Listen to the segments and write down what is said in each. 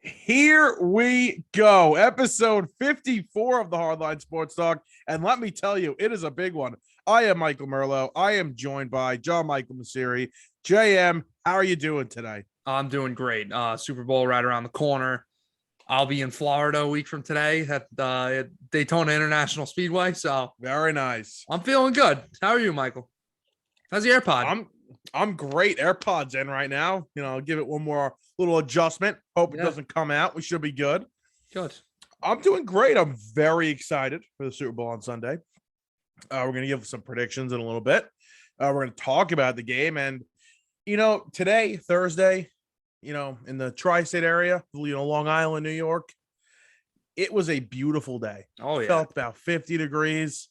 Here we go. Episode 54 of the Hardline Sports Talk. And let me tell you, it is a big one. I am Michael Merlo. I am joined by John Michael Masiri. JM, how are you doing today? I'm doing great. Super Bowl right around the corner. I'll be in Florida a week from today at Daytona International Speedway. So Very nice. I'm feeling good. How are you, Michael? How's the AirPod? I'm great. AirPods in right now. I'll give it one more little adjustment. Hope it doesn't come out. We should be good. Good. I'm doing great. I'm very excited for the Super Bowl on Sunday. We're going to give some predictions in a little bit. We're going to talk about the game. And, today, Thursday, in the tri-state area, Long Island, New York, it was a beautiful day. Oh, yeah. Felt about 50 degrees.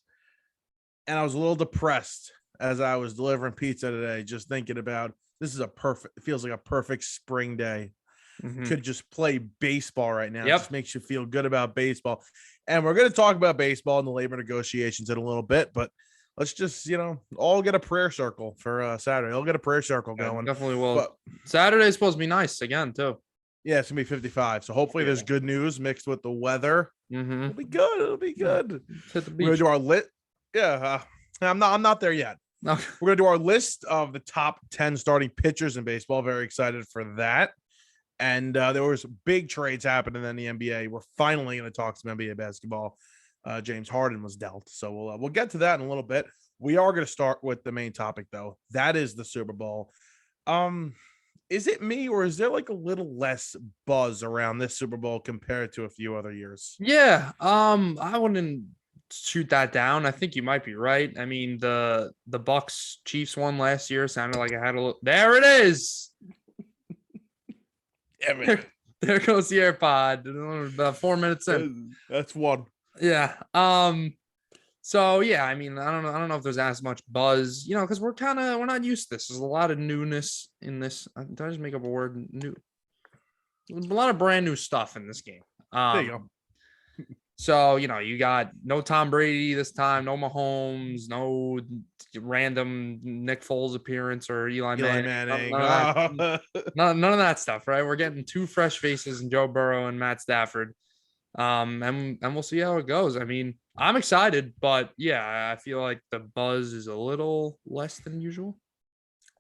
And I was a little depressed as I was delivering pizza today, just thinking about it feels like a perfect spring day. Mm-hmm. Could just play baseball right now. Yep. It just makes you feel good about baseball. And we're going to talk about baseball and the labor negotiations in a little bit, but let's just, all get a prayer circle for Saturday. I'll get a prayer circle going. Definitely will. But Saturday's supposed to be nice again, too. Yeah, it's going to be 55. So hopefully there's good news mixed with the weather. Mm-hmm. It'll be good. It'll be good. Hit the beach. We're going to do our list. Yeah, I'm not there yet. No. We're going to do our list of the top 10 starting pitchers in baseball. Very excited for that. And there was big trades happening in the NBA. We're finally going to talk some NBA basketball. James Harden was dealt. So we'll get to that in a little bit. We are going to start with the main topic, though. That is the Super Bowl. Is it me, or is there like a little less buzz around this Super Bowl compared to a few other years? Yeah. I wouldn't shoot that down. I think you might be right. I mean, the Bucks Chiefs won last year. Sounded like I had a little. There it is. There goes the AirPod. About 4 minutes in. That's one. Yeah. So yeah, I mean, I don't know if there's as much buzz, because we're not used to this. There's a lot of newness in this. Did I just make up a word? New. There's a lot of brand new stuff in this game. There you go. So, you got no Tom Brady this time, no Mahomes, no random Nick Foles appearance or Eli Manning. None of that stuff, right? We're getting two fresh faces in Joe Burrow and Matt Stafford. And we'll see how it goes. I mean, I'm excited, but yeah, I feel like the buzz is a little less than usual.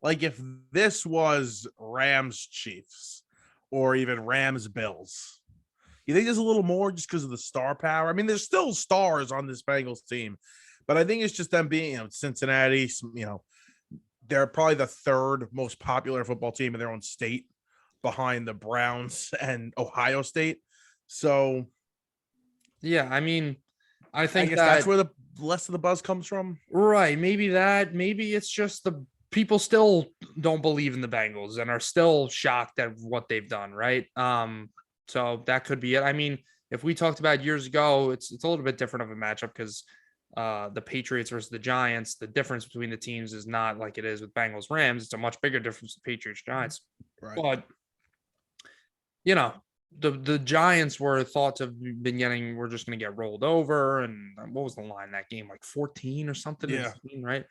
Like if this was Rams Chiefs or even Rams Bills, you think there's a little more just because of the star power? I mean, there's still stars on this Bengals team, but I think it's just them being, Cincinnati, they're probably the third most popular football team in their own state behind the Browns and Ohio State. So, yeah, I mean, I guess that's where the less of the buzz comes from. Right. Maybe it's just the people still don't believe in the Bengals and are still shocked at what they've done. Right. So that could be it. I mean, if we talked about years ago, it's a little bit different of a matchup because the Patriots versus the Giants, the difference between the teams is not like it is with Bengals Rams. It's a much bigger difference with Patriots Giants. Right. But, the Giants were thought to have been getting, we're just going to get rolled over. And what was the line that game? Like 14 or something? Yeah. Right.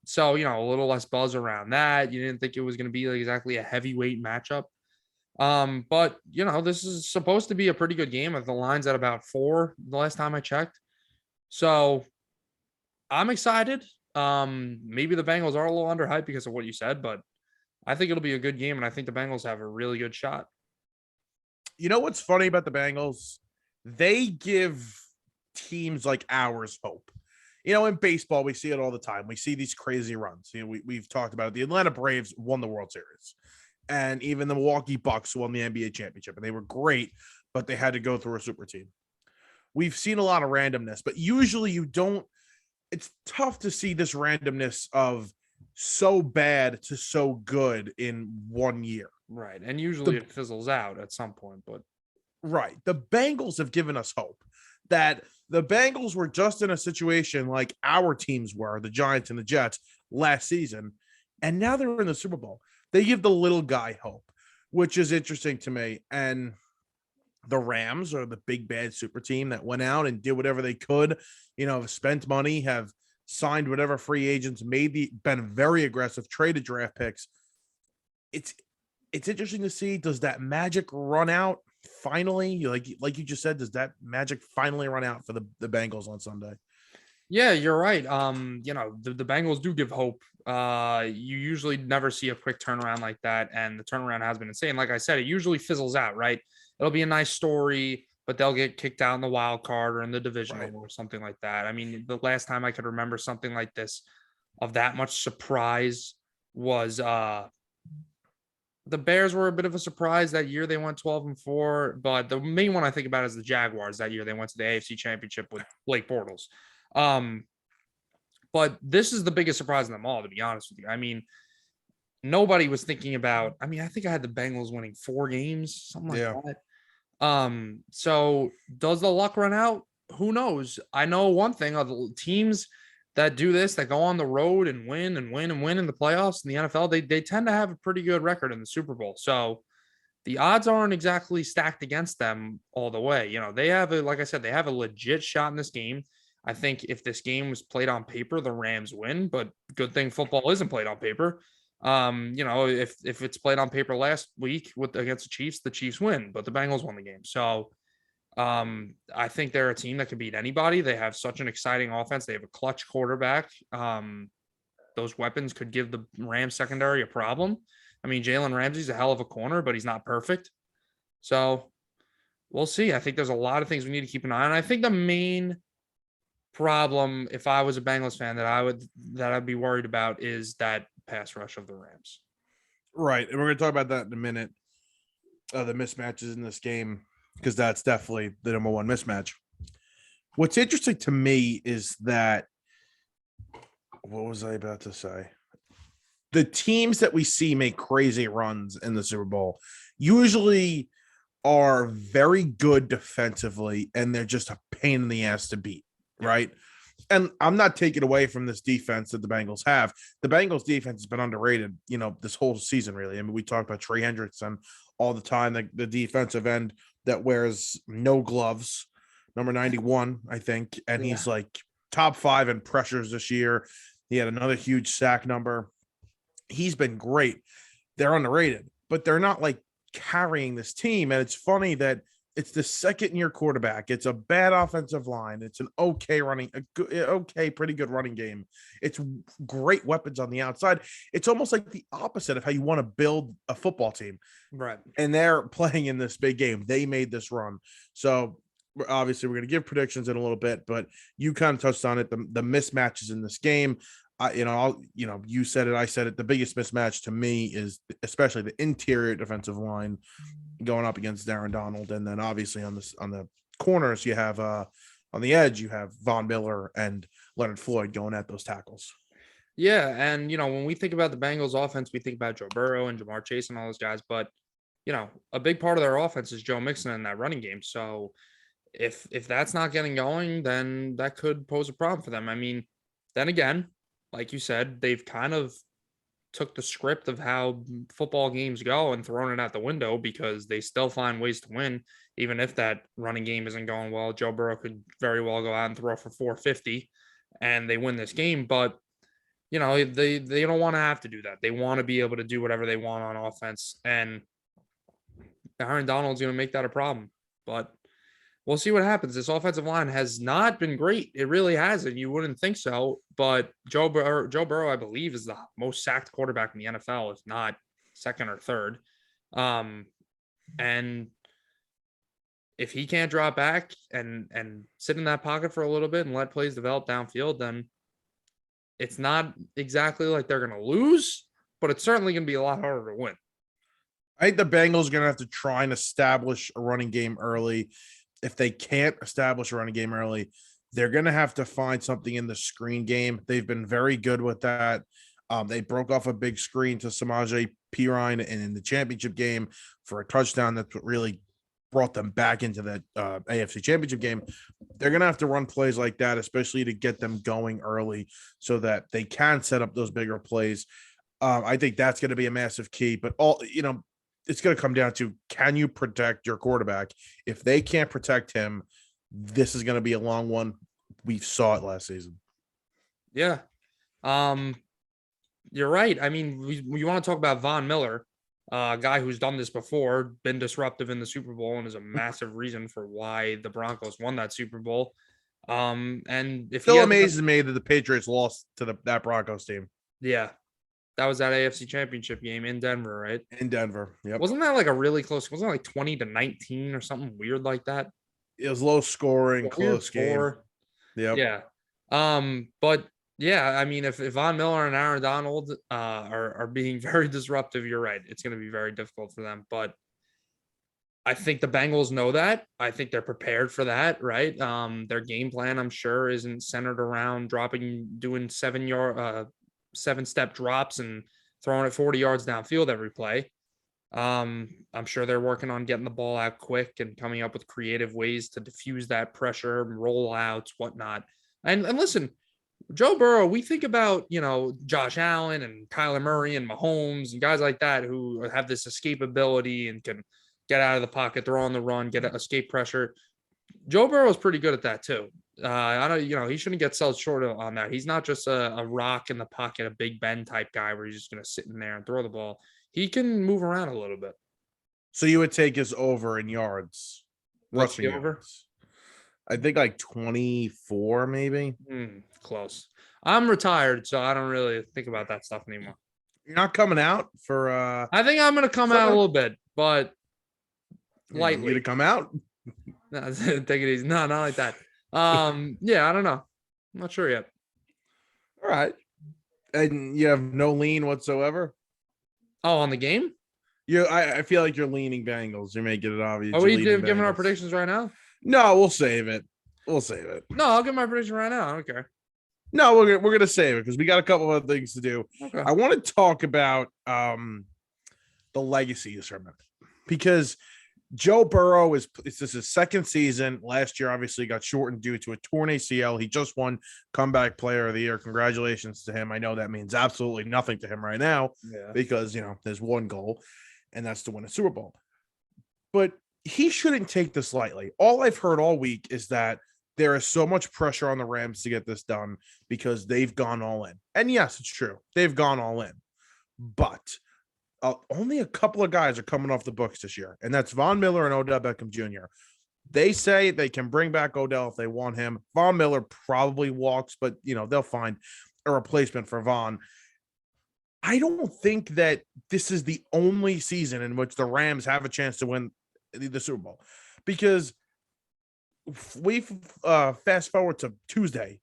So, a little less buzz around that. You didn't think it was going to be like exactly a heavyweight matchup. But this is supposed to be a pretty good game. The line's at about 4 the last time I checked. So I'm excited. Maybe the Bengals are a little underhyped because of what you said, but I think it'll be a good game. And I think the Bengals have a really good shot. You know what's funny about the Bengals? They give teams like ours hope. In baseball, we see it all the time. We see these crazy runs. We've talked about it. The Atlanta Braves won the World Series. And even the Milwaukee Bucks won the NBA championship. And they were great, but they had to go through a super team. We've seen a lot of randomness, but usually it's tough to see this randomness of so bad to so good in 1 year. Right. And usually it fizzles out at some point, but right. The Bengals have given us hope that the Bengals were just in a situation like our teams were, the Giants and the Jets last season. And now they're in the Super Bowl. They give the little guy hope, which is interesting to me. And the Rams are the big bad super team that went out and did whatever they could, have spent money, have signed whatever free agents, been very aggressive, traded draft picks. it's interesting to see, does that magic run out finally? Like you just said, does that magic finally run out for the Bengals on Sunday? Yeah, you're right. The Bengals do give hope. You usually never see a quick turnaround like that, and the turnaround has been insane. Like I said, it usually fizzles out, right? It'll be a nice story, but they'll get kicked out in the wild card or in the divisional Right. or something like that. I mean, the last time I could remember something like this of that much surprise was the Bears were a bit of a surprise that year. They went 12-4, but the main one I think about is the Jaguars that year. They went to the AFC Championship with Blake Bortles. But this is the biggest surprise of them all, to be honest with you. I mean, nobody was thinking about, I mean, I think I had the Bengals winning 4 games, something like that. So does the luck run out? Who knows? I know one thing of the teams that do this, that go on the road and win and win and win in the playoffs in the NFL, they tend to have a pretty good record in the Super Bowl. So the odds aren't exactly stacked against them all the way. You know, they have like I said, they have a legit shot in this game. I think if this game was played on paper, the Rams win, but good thing football isn't played on paper. If it's played on paper last week against the Chiefs win, but the Bengals won the game. So I think they're a team that can beat anybody. They have such an exciting offense. They have a clutch quarterback. Those weapons could give the Rams secondary a problem. I mean, Jalen Ramsey's a hell of a corner, but he's not perfect. So we'll see. I think there's a lot of things we need to keep an eye on. I think the main problem, if I was a Bengals fan, that I'd be worried about is that pass rush of the Rams. Right. And we're going to talk about that in a minute. The mismatches in this game, because that's definitely the number one mismatch. What's interesting to me is that, what was I about to say? The teams that we see make crazy runs in the Super Bowl usually are very good defensively, and they're just a pain in the ass to beat, right? And I'm not taking away from this defense that the Bengals have. The Bengals defense has been underrated, this whole season, really. I mean, we talk about Trey Hendrickson all the time, the defensive end that wears no gloves, number 91, I think. And he's like top 5 in pressures this year. He had another huge sack number. He's been great. They're underrated, but they're not like carrying this team. And it's funny that it's the second-year quarterback. It's a bad offensive line. It's an pretty good running game. It's great weapons on the outside. It's almost like the opposite of how you want to build a football team. Right. And they're playing in this big game. They made this run. So obviously we're going to give predictions in a little bit, but you kind of touched on it. The mismatches in this game. You said it, I said it. The biggest mismatch to me is especially the interior defensive line going up against Aaron Donald, and then obviously on the corners you have on the edge you have Von Miller and Leonard Floyd going at those tackles. Yeah, and when we think about the Bengals offense, we think about Joe Burrow and Jamar Chase and all those guys, but a big part of their offense is Joe Mixon in that running game. So if that's not getting going, then that could pose a problem for them. I mean, then again, like you said, they've kind of took the script of how football games go and thrown it out the window, because they still find ways to win. Even if that running game isn't going well, Joe Burrow could very well go out and throw for 450 and they win this game. But, they don't want to have to do that. They want to be able to do whatever they want on offense. And Aaron Donald's going to make that a problem. But we'll see what happens. This offensive line has not been great. It really hasn't. You wouldn't think so. But Joe Burrow, I believe, is the most sacked quarterback in the NFL, if not second or third. And if he can't drop back and sit in that pocket for a little bit and let plays develop downfield, then it's not exactly like they're going to lose, but it's certainly going to be a lot harder to win. I think the Bengals are going to have to try and establish a running game early. If they can't establish a running game early, they're going to have to find something in the screen game. They've been very good with that. They broke off a big screen to Samaje Perine in the championship game for a touchdown. That's what really brought them back into that AFC championship game. They're going to have to run plays like that, especially to get them going early so that they can set up those bigger plays. I think that's going to be a massive key, but it's going to come down to, can you protect your quarterback? If they can't protect him, this is going to be a long one. We saw it last season. Yeah. You're right. I mean, we want to talk about Von Miller. A guy who's done this before, been disruptive in the Super Bowl, and is a massive reason for why the Broncos won that Super Bowl. And if he still amazes me that the Patriots lost to that Broncos team. Yeah, that was that AFC Championship game in Denver, right? In Denver, yep. Wasn't that like a really close? Wasn't it like 20-19 or something weird like that? It was low scoring, close game. Yep. Yeah. But yeah, I mean, if Von Miller and Aaron Donald are being very disruptive, you're right. It's going to be very difficult for them. But I think the Bengals know that. I think they're prepared for that, right? Their game plan, I'm sure, isn't centered around doing 7-step drops and throwing it 40 yards downfield every play. I'm sure they're working on getting the ball out quick and coming up with creative ways to diffuse that pressure, rollouts, whatnot. And listen, Joe Burrow, we think about, Josh Allen and Kyler Murray and Mahomes and guys like that who have this escapability and can get out of the pocket, throw on the run, get escape pressure. Joe Burrow is pretty good at that too. I know, he shouldn't get sold short on that. He's not just a rock in the pocket, a Big Ben type guy where he's just going to sit in there and throw the ball. He can move around a little bit. So you would take his over in yards. What's the over? Yards. I think like 24, maybe. Close. I'm retired, so I don't really think about that stuff anymore. You're not coming out for I think I'm gonna come out a little bit, but lightly. You to come out? No, take it easy. No, not like that. Yeah, I don't know. I'm not sure yet. All right. And you have no lean whatsoever? Oh, on the game? I feel like you're leaning Bengals. You're making it obvious. Are we giving our predictions right now? No, we'll save it. No, I'll give my prediction right now. I don't care. No, we're gonna save it because we got a couple of things to do. Okay. I want to talk about the legacies for a minute because Joe Burrow this is his second season. Last year, obviously, got shortened due to a torn ACL. He just won Comeback Player of the Year. Congratulations to him. I know that means absolutely nothing to him right now because there's one goal, and that's to win a Super Bowl. But he shouldn't take this lightly. All I've heard all week is that there is so much pressure on the Rams to get this done because they've gone all in. And yes, it's true. They've gone all in. But only a couple of guys are coming off the books this year, and that's Von Miller and Odell Beckham Jr. They say they can bring back Odell if they want him. Von Miller probably walks, but, they'll find a replacement for Von. I don't think that this is the only season in which the Rams have a chance to win the Super Bowl, because we fast forward to Tuesday.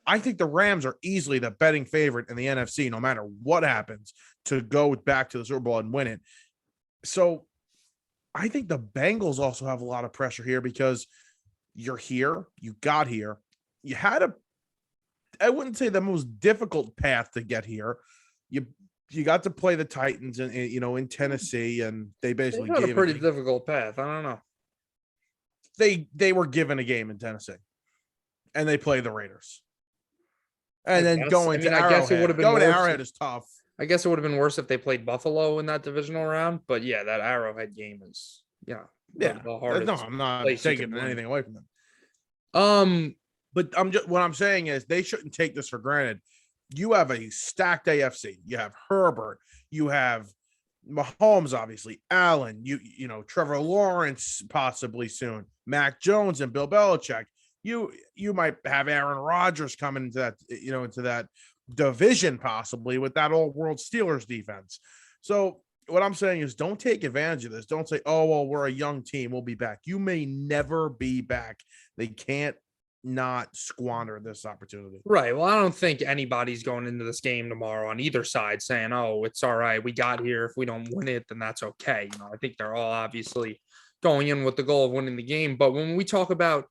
I think the Rams are easily the betting favorite in the NFC, no matter what happens, to go back to the Super Bowl and win it. So I think the Bengals also have a lot of pressure here because you're here, you got here, you had I wouldn't say the most difficult path to get here. You got to play the Titans in Tennessee, and they basically gave a pretty difficult path. I don't know. They were given a game in Tennessee, and they played the Raiders. And then going to Arrowhead is tough. I guess it would have been worse if they played Buffalo in that divisional round. But yeah, that Arrowhead game is the hardest. No, I'm not taking anything away from them. But what I'm saying is they shouldn't take this for granted. You have a stacked AFC. You have Herbert. You have Mahomes, obviously. Allen. You Trevor Lawrence possibly soon. Mac Jones and Bill Belichick. You might have Aaron Rodgers coming into that into that division possibly with that old world Steelers defense. So what I'm saying is don't take advantage of this. Don't say, oh, well, we're a young team. We'll be back. You may never be back. They can't not squander this opportunity. Right. Well, I don't think anybody's going into this game tomorrow on either side saying, oh, it's all right. We got here. If we don't win it, then that's okay. I think they're all obviously going in with the goal of winning the game. But when we talk about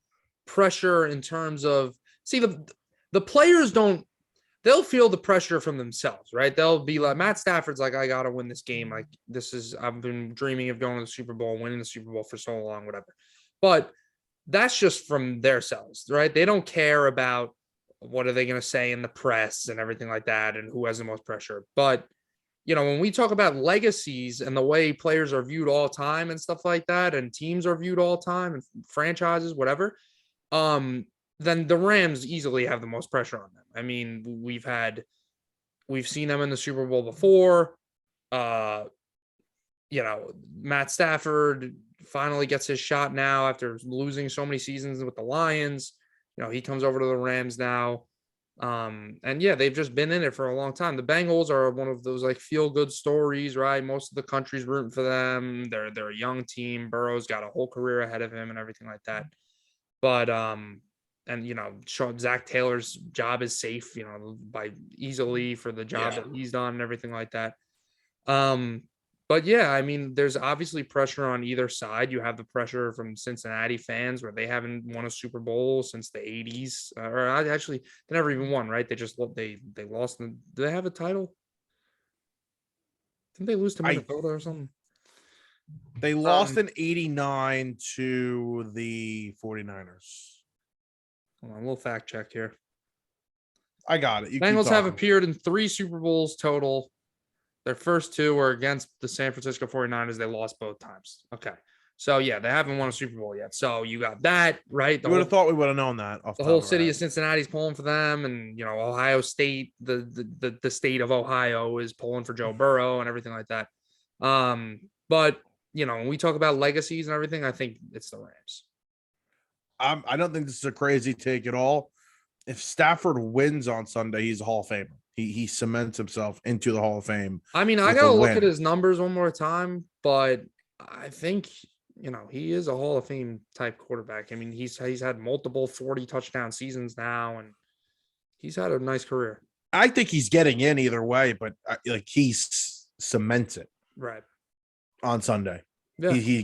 pressure in terms of, the players they'll feel the pressure from themselves, right? They'll be like, Matt Stafford's like, I got to win this game. Like I've been dreaming of going to the Super Bowl, winning the Super Bowl for so long, whatever. But that's just from their selves, right? They don't care about what are they going to say in the press and everything like that and who has the most pressure. But, when we talk about legacies and the way players are viewed all time and stuff like that, and teams are viewed all time and franchises, whatever, then the Rams easily have the most pressure on them. I mean, we've seen them in the Super Bowl before. Matt Stafford finally gets his shot now after losing so many seasons with the Lions. He comes over to the Rams now. And yeah, they've just been in it for a long time. The Bengals are one of those like feel good stories, right? Most of the country's rooting for them. They're a young team. Burrow's got a whole career ahead of him and everything like that. But Zach Taylor's job is safe, by easily for the job that he's done and everything like that. But yeah, I mean, there's obviously pressure on either side. You have the pressure from Cincinnati fans where they haven't won a Super Bowl since the 80s. Or actually, they never even won, right? They lost. Do they have a title? Didn't they lose to Minnesota or something? They lost in 89 to the 49ers. Hold on, a little fact check here. I got it. Bengals have appeared in 3 Super Bowls total. Their first 2 were against the San Francisco 49ers. They lost both times. Okay. So, yeah, they haven't won a Super Bowl yet. So, you got that, right? You would have thought we would have known that. The whole city of Cincinnati's pulling for them. And, Ohio State, the state of Ohio is pulling for Joe Burrow and everything like that. But, when we talk about legacies and everything, I think it's the Rams. I don't think this is a crazy take at all. If Stafford wins on Sunday, he's a Hall of Famer. He cements himself into the Hall of Fame. I mean, I gotta look at his numbers one more time, but I think he is a Hall of Fame type quarterback. I mean, he's had multiple 40 touchdown seasons now, and he's had a nice career. I think he's getting in either way, but he cements it right on Sunday. Yeah. He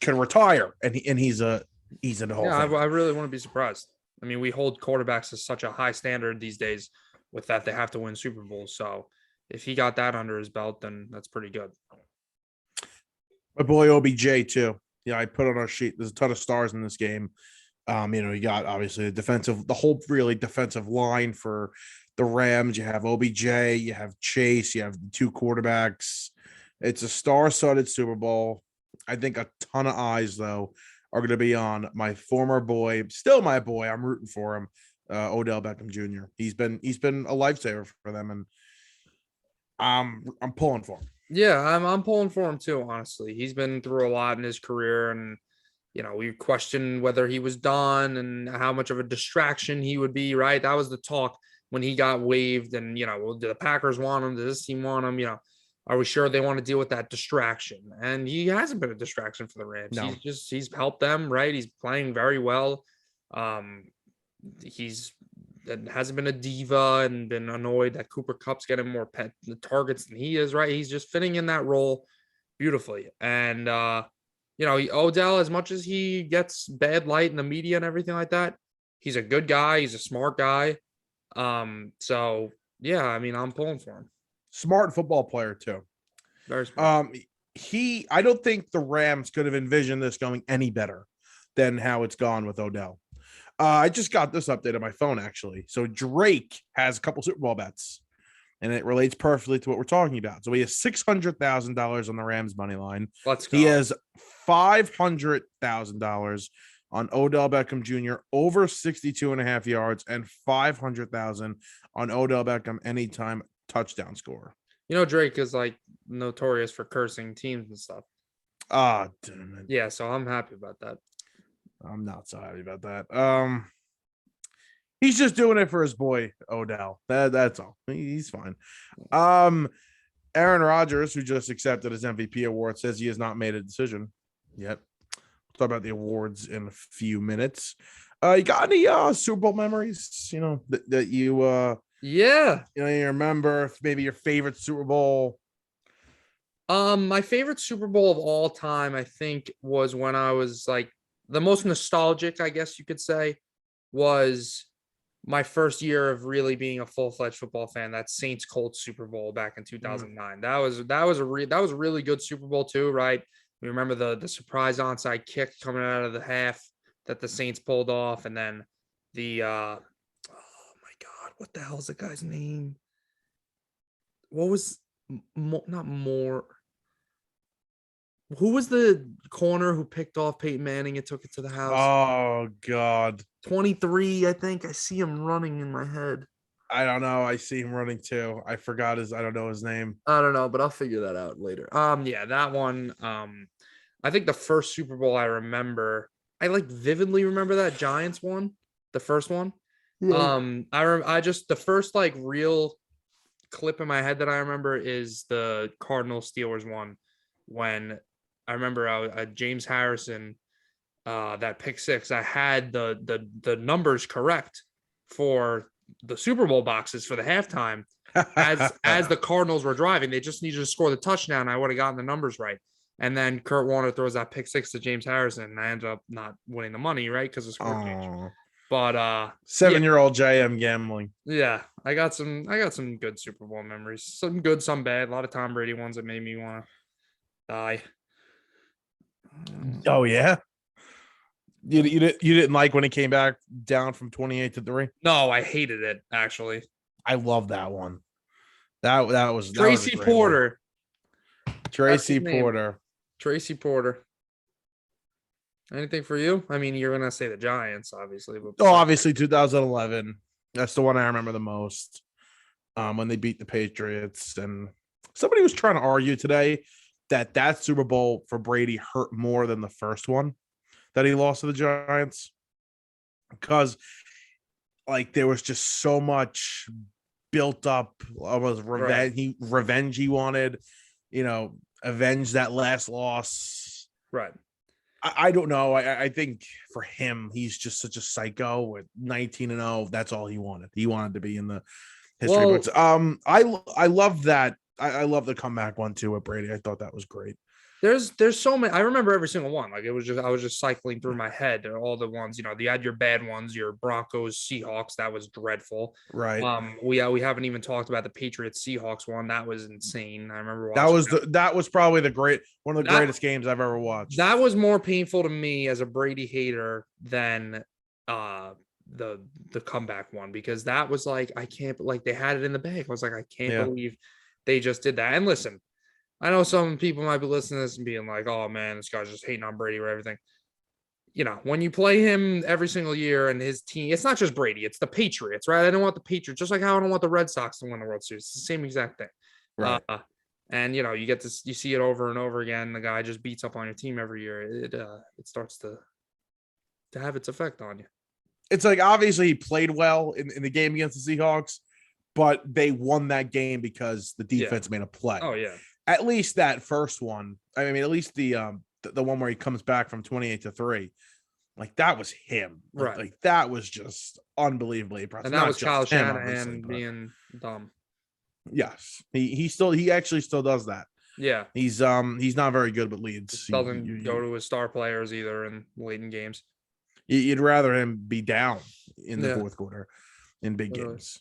can retire, and he's in the Hall of Fame. I really wouldn't be surprised. I mean, we hold quarterbacks to such a high standard these days with that they have to win Super Bowls. So if he got that under his belt, then that's pretty good. My boy OBJ too. Yeah, I put on our sheet. There's a ton of stars in this game. You got obviously the whole really defensive line for the Rams. You have OBJ, you have Chase, you have the 2 quarterbacks. It's a star-studded Super Bowl. I think a ton of eyes though are going to be on my former boy, still my boy. I'm rooting for him, Odell Beckham Jr. He's been a lifesaver for them, and I'm pulling for him. Yeah, I'm pulling for him too. Honestly, he's been through a lot in his career, and we questioned whether he was done and how much of a distraction he would be. Right, that was the talk when he got waived, and do the Packers want him? Does this team want him? Are we sure they want to deal with that distraction? And he hasn't been a distraction for the Rams. No. He's helped them, right? He's playing very well. He's hasn't been a diva and been annoyed that Cooper Kupp's getting more targets than he is, right? He's just fitting in that role beautifully. And, Odell, as much as he gets bad light in the media and everything like that, he's a good guy. He's a smart guy. So, yeah, I mean, I'm pulling for him. Smart football player too. Very smart. I don't think the Rams could have envisioned this going any better than how it's gone with Odell. I just got this update on my phone actually. So Drake has a couple Super Bowl bets, and it relates perfectly to what we're talking about. So he has $600,000 on the Rams money line. Let's go. He has $500,000 on Odell Beckham Jr. over 62.5 yards, and $500,000 on Odell Beckham anytime touchdown score. Drake is like notorious for cursing teams and stuff. Ah, damn it. Yeah, so I'm happy about that. I'm not so happy about that. He's just doing it for his boy Odell. That's all. He's fine. Aaron Rodgers, who just accepted his MVP award, says he has not made a decision yet. We'll talk about the awards in a few minutes. You got any Super Bowl memories? That you yeah. You remember maybe your favorite Super Bowl? My favorite Super Bowl of all time, I think, was when I was like the most nostalgic, I guess you could say, was my first year of really being a full-fledged football fan. That Saints Colts Super Bowl back in 2009. That was a really good Super Bowl too, right? We remember the surprise onside kick coming out of the half that the Saints pulled off, and then the what the hell is the guy's name? What was not more? Who was the corner who picked off Peyton Manning and took it to the house? Oh God, 23, I think. I see him running in my head. I don't know. I see him running too. I don't know his name. I don't know, but I'll figure that out later. Yeah, that one. I think the first Super Bowl I remember, I like vividly remember that Giants one, the first one. Right. I just the first like real clip in my head that I remember is the Cardinals Steelers one, when I remember James Harrison, that pick six. I had the numbers correct for the Super Bowl boxes for the halftime. As the Cardinals were driving, they just needed to score the touchdown. I would have gotten the numbers right. And then Kurt Warner throws that pick six to James Harrison, and I ended up not winning the money, right? Because of score change. But 7-year-old JM gambling. Yeah, I got some good Super Bowl memories. Some good, some bad. A lot of Tom Brady ones that made me want to die. Oh yeah. You didn't like when he came back down from 28-3? No, I hated it actually. I love that one. That was Tracy Porter. Tracy Porter. Tracy Porter. Anything for you? I mean, you're gonna say the Giants, obviously. But obviously 2011. That's the one I remember the most. When they beat the Patriots, and somebody was trying to argue today that Super Bowl for Brady hurt more than the first one that he lost to the Giants, because like there was just so much built up almost revenge he wanted, avenge that last loss. Right. I don't know. I think for him, he's just such a psycho. With 19-0, that's all he wanted. He wanted to be in the history books. I love that. I love the comeback one too with Brady. I thought that was great. There's so many. I remember every single one. Like I was just cycling through my head all the ones. You had your bad ones, your Broncos, Seahawks. That was dreadful. Right. We haven't even talked about the Patriots Seahawks one. That was insane. I remember watching that was probably one of the greatest games I've ever watched. That was more painful to me as a Brady hater than the comeback one, because that was like, I can't, like they had it in the bag. I was like, I can't believe they just did that. And listen, I know some people might be listening to this and being like, oh man, this guy's just hating on Brady or everything. When you play him every single year and his team, it's not just Brady, it's the Patriots, right? I don't want the Patriots, just like how I don't want the Red Sox to win the World Series. It's the same exact thing. Right. And you see it over and over again. The guy just beats up on your team every year. It starts to have its effect on you. It's like, obviously he played well in the game against the Seahawks, but they won that game because the defense made a play. Oh yeah. At least that first one. I mean, at least the one where he comes back from 28-3, like that was him. Right. Like that was just unbelievably impressive. And that was Kyle Shanahan being dumb. Yes, he actually still does that. Yeah, he's not very good with leads. Doesn't go to his star players either in late in games. You'd rather him be down in the fourth quarter in big games.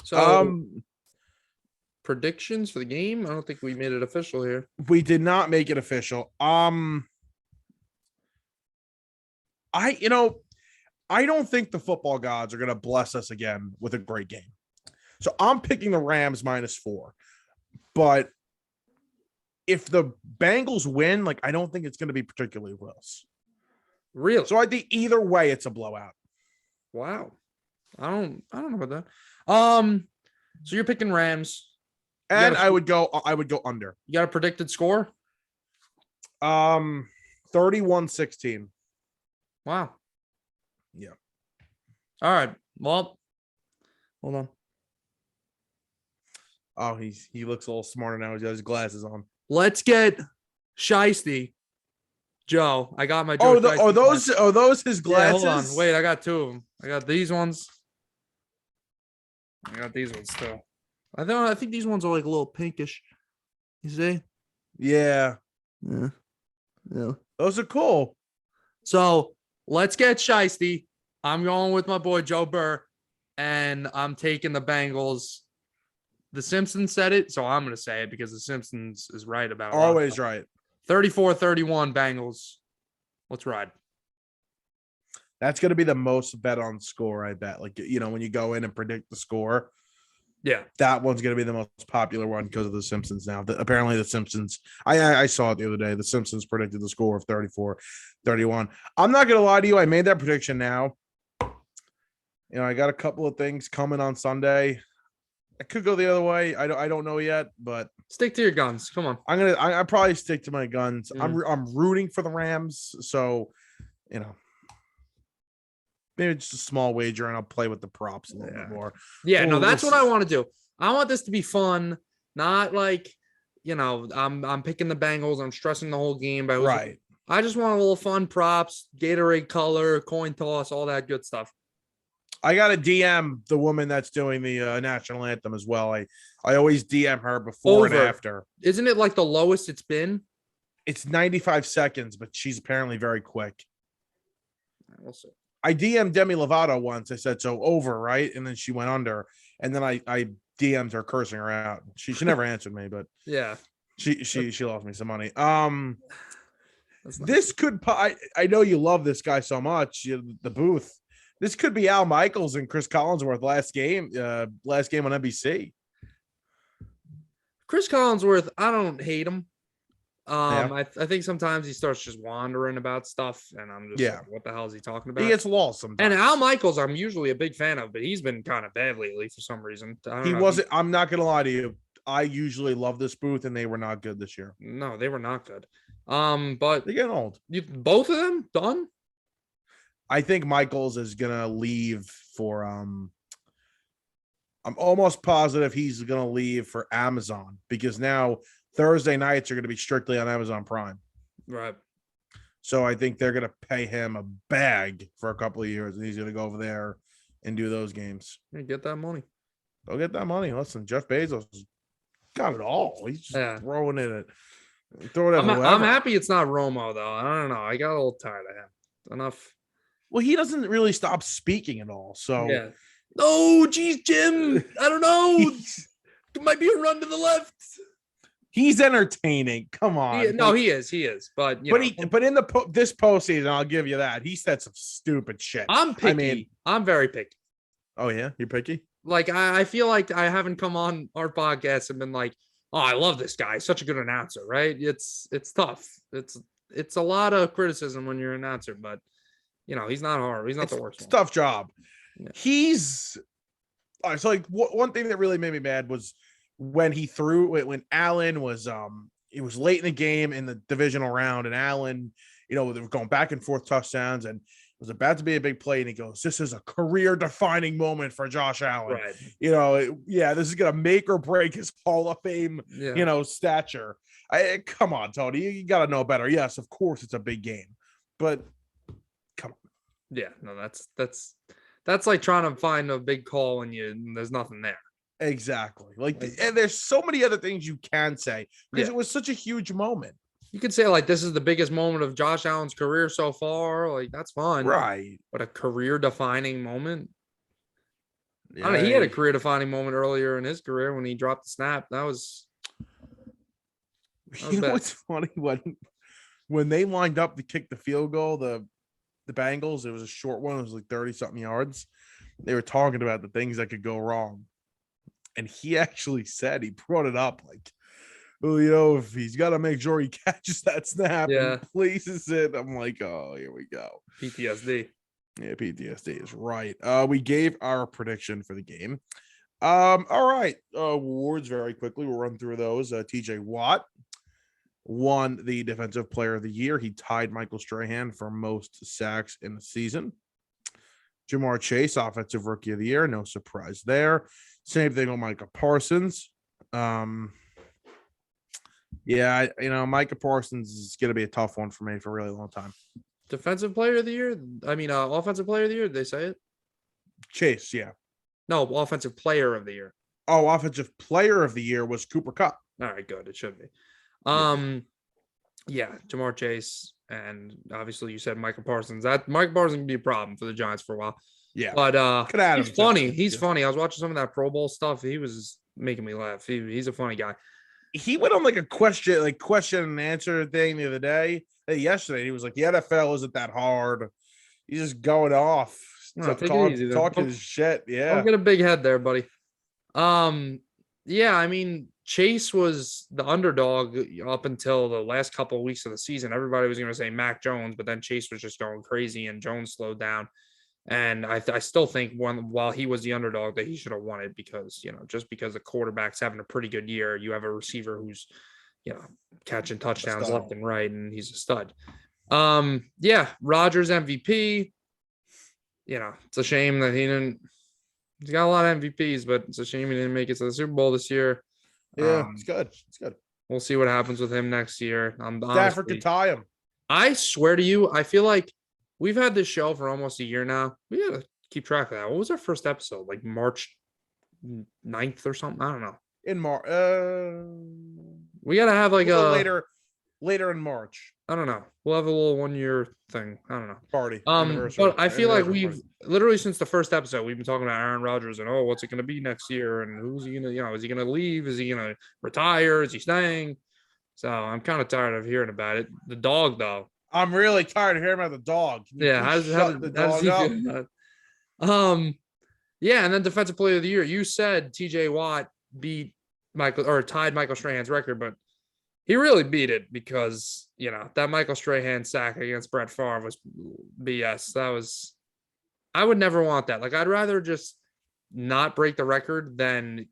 So predictions for the game? I don't think we made it official here. We did not make it official. I don't think the football gods are going to bless us again with a great game. So I'm picking the Rams -4. But if the Bengals win, like I don't think it's going to be particularly close. Really? So I think either way it's a blowout. Wow. I don't know about that. So you're picking Rams. And I would go under. You got a predicted score? 31-16. Wow. Yeah. All right. Well, hold on. Oh, he looks a little smarter now. He's got his glasses on. Let's get Shiesty. Joe, I got my Joe. Are those his glasses? Yeah, hold on. Wait, I got two of them. I got these ones. I got these ones too. I think these ones are like a little pinkish. You see? Yeah. Those are cool. So let's get Shiesty. I'm going with my boy Joe Burr, and I'm taking the Bengals. The Simpsons said it, so I'm going to say it because the Simpsons is right about it. Always right. 34-31 Bengals. Let's ride. That's going to be the most bet on score, I bet. Like, when you go in and predict the score. Yeah. That one's going to be the most popular one because of the Simpsons now. Apparently the Simpsons, I saw it the other day. The Simpsons predicted the score of 34-31. I'm not going to lie to you. I made that prediction now. I got a couple of things coming on Sunday. I could go the other way. I don't know yet, but stick to your guns. Come on. I probably stick to my guns. Mm. I'm rooting for the Rams, so maybe it's a small wager, and I'll play with the props a little bit more. Yeah, no, that's what I want to do. I want this to be fun, not like I'm picking the Bengals. I'm stressing the whole game. But right. I just want a little fun props, Gatorade color, coin toss, all that good stuff. I got to DM the woman that's doing the national anthem as well. I always DM her before and after. Isn't it like the lowest it's been? It's 95 seconds, but she's apparently very quick. We'll see. I DM'd Demi Lovato once. I said, so over, right? And then she went under. And then I DM'd her cursing her out. She never answered me, but yeah. She lost me some money. This could I know you love this guy so much, the booth. This could be Al Michaels and Chris Collinsworth last game on NBC. Chris Collinsworth, I don't hate him. I think sometimes he starts just wandering about stuff, and I'm just like, what the hell is he talking about? He gets lost sometimes. And Al Michaels, I'm usually a big fan of, but he's been kind of bad lately for some reason. I'm not gonna lie to you. I usually love this booth, and they were not good this year. No, they were not good. But they're getting old. Both of them done. I think Michaels is gonna leave for I'm almost positive he's gonna leave for Amazon, because now Thursday nights are gonna be strictly on Amazon Prime. Right. So I think they're gonna pay him a bag for a couple of years, and he's gonna go over there and do those games. Get that money. Go get that money. Listen, Jeff Bezos got it all. He's just throwing it at I'm happy it's not Romo, though. I don't know. I got a little tired of him. Enough. Well, he doesn't really stop speaking at all. So yeah. Oh, geez, Jim. I don't know. It might be a run to the left. He's entertaining. Come on. He is. But in this postseason, I'll give you that. He said some stupid shit. I'm picky. I'm very picky. Oh yeah, you're picky. Like I feel like I haven't come on our podcast and been like, oh, I love this guy. Such a good announcer, right? It's tough. It's a lot of criticism when you're an announcer, but he's not hard. He's not the worst. It's a tough job. Yeah. He's all right. So like one thing that really made me mad was when Allen was it was late in the game in the divisional round, and Allen, they were going back and forth touchdowns, and it was about to be a big play, and he goes, "This is a career-defining moment for Josh Allen." Right. This is gonna make or break his Hall of Fame, stature. Come on, Tony, you gotta know better. Yes, of course, it's a big game, but come on. Yeah, no, that's like trying to find a big call and there's nothing there. Exactly. And there's so many other things you can say because it was such a huge moment. You could say like this is the biggest moment of Josh Allen's career so far. Like that's fine, right? But a career-defining moment. Yeah, I don't know, he had a career-defining moment earlier in his career when he dropped the snap. That was what's funny when they lined up to kick the field goal, the Bengals, it was a short one. It was like 30-something yards. They were talking about the things that could go wrong. And he actually said, he brought it up like, well, if he's got to make sure he catches that snap and places it. I'm like, oh, here we go. PTSD. Yeah, PTSD is right. We gave our prediction for the game. All right. Awards very quickly. We'll run through those. TJ Watt won the Defensive Player of the Year. He tied Michael Strahan for most sacks in the season. Jamar Chase, Offensive Rookie of the Year. No surprise there. Same thing with Micah Parsons. Micah Parsons is going to be a tough one for me for a really long time. Defensive Player of the Year? Offensive Player of the Year? Did they say it? Chase, yeah. No, Offensive Player of the Year. Oh, Offensive Player of the Year was Cooper Kupp. All right, good. It should be. Jamar Chase, and obviously you said Micah Parsons. That Micah Parsons can be a problem for the Giants for a while. Yeah, but he's funny. He's funny. I was watching some of that Pro Bowl stuff. He was making me laugh. He's a funny guy. He went on like a question and answer thing the other day. Yesterday, he was like, "The NFL isn't that hard." He's just going off, talking his shit. Yeah, don't get a big head there, buddy. Chase was the underdog up until the last couple of weeks of the season. Everybody was going to say Mac Jones, but then Chase was just going crazy and Jones slowed down. And I still think while he was the underdog that he should have won it because, just because the quarterback's having a pretty good year, you have a receiver who's, catching touchdowns left and right, and he's a stud. Yeah, Rodgers MVP. It's a shame that he's got a lot of MVPs, but it's a shame he didn't make it to the Super Bowl this year. Yeah, it's good. It's good. We'll see what happens with him next year. Stafford could tie him. I swear to you, I feel like we've had this show for almost a year now. We gotta keep track of that. What was our first episode? Like March 9th or something? I don't know. In March. We gotta have like a later in March. I don't know. We'll have a little 1 year thing. I don't know. Party. But I feel like we've literally since the first episode, we've been talking about Aaron Rodgers and what's it gonna be next year? And who's he gonna, is he gonna leave? Is he gonna retire? Is he staying? So I'm kind of tired of hearing about it. The dog, though. I'm really tired of hearing about the dog. Yeah, how does he feel about it? Yeah, and then defensive player of the year. You said TJ Watt tied Michael Strahan's record, but he really beat it because, that Michael Strahan sack against Brett Favre was BS. I would never want that. Like, I'd rather just not break the record than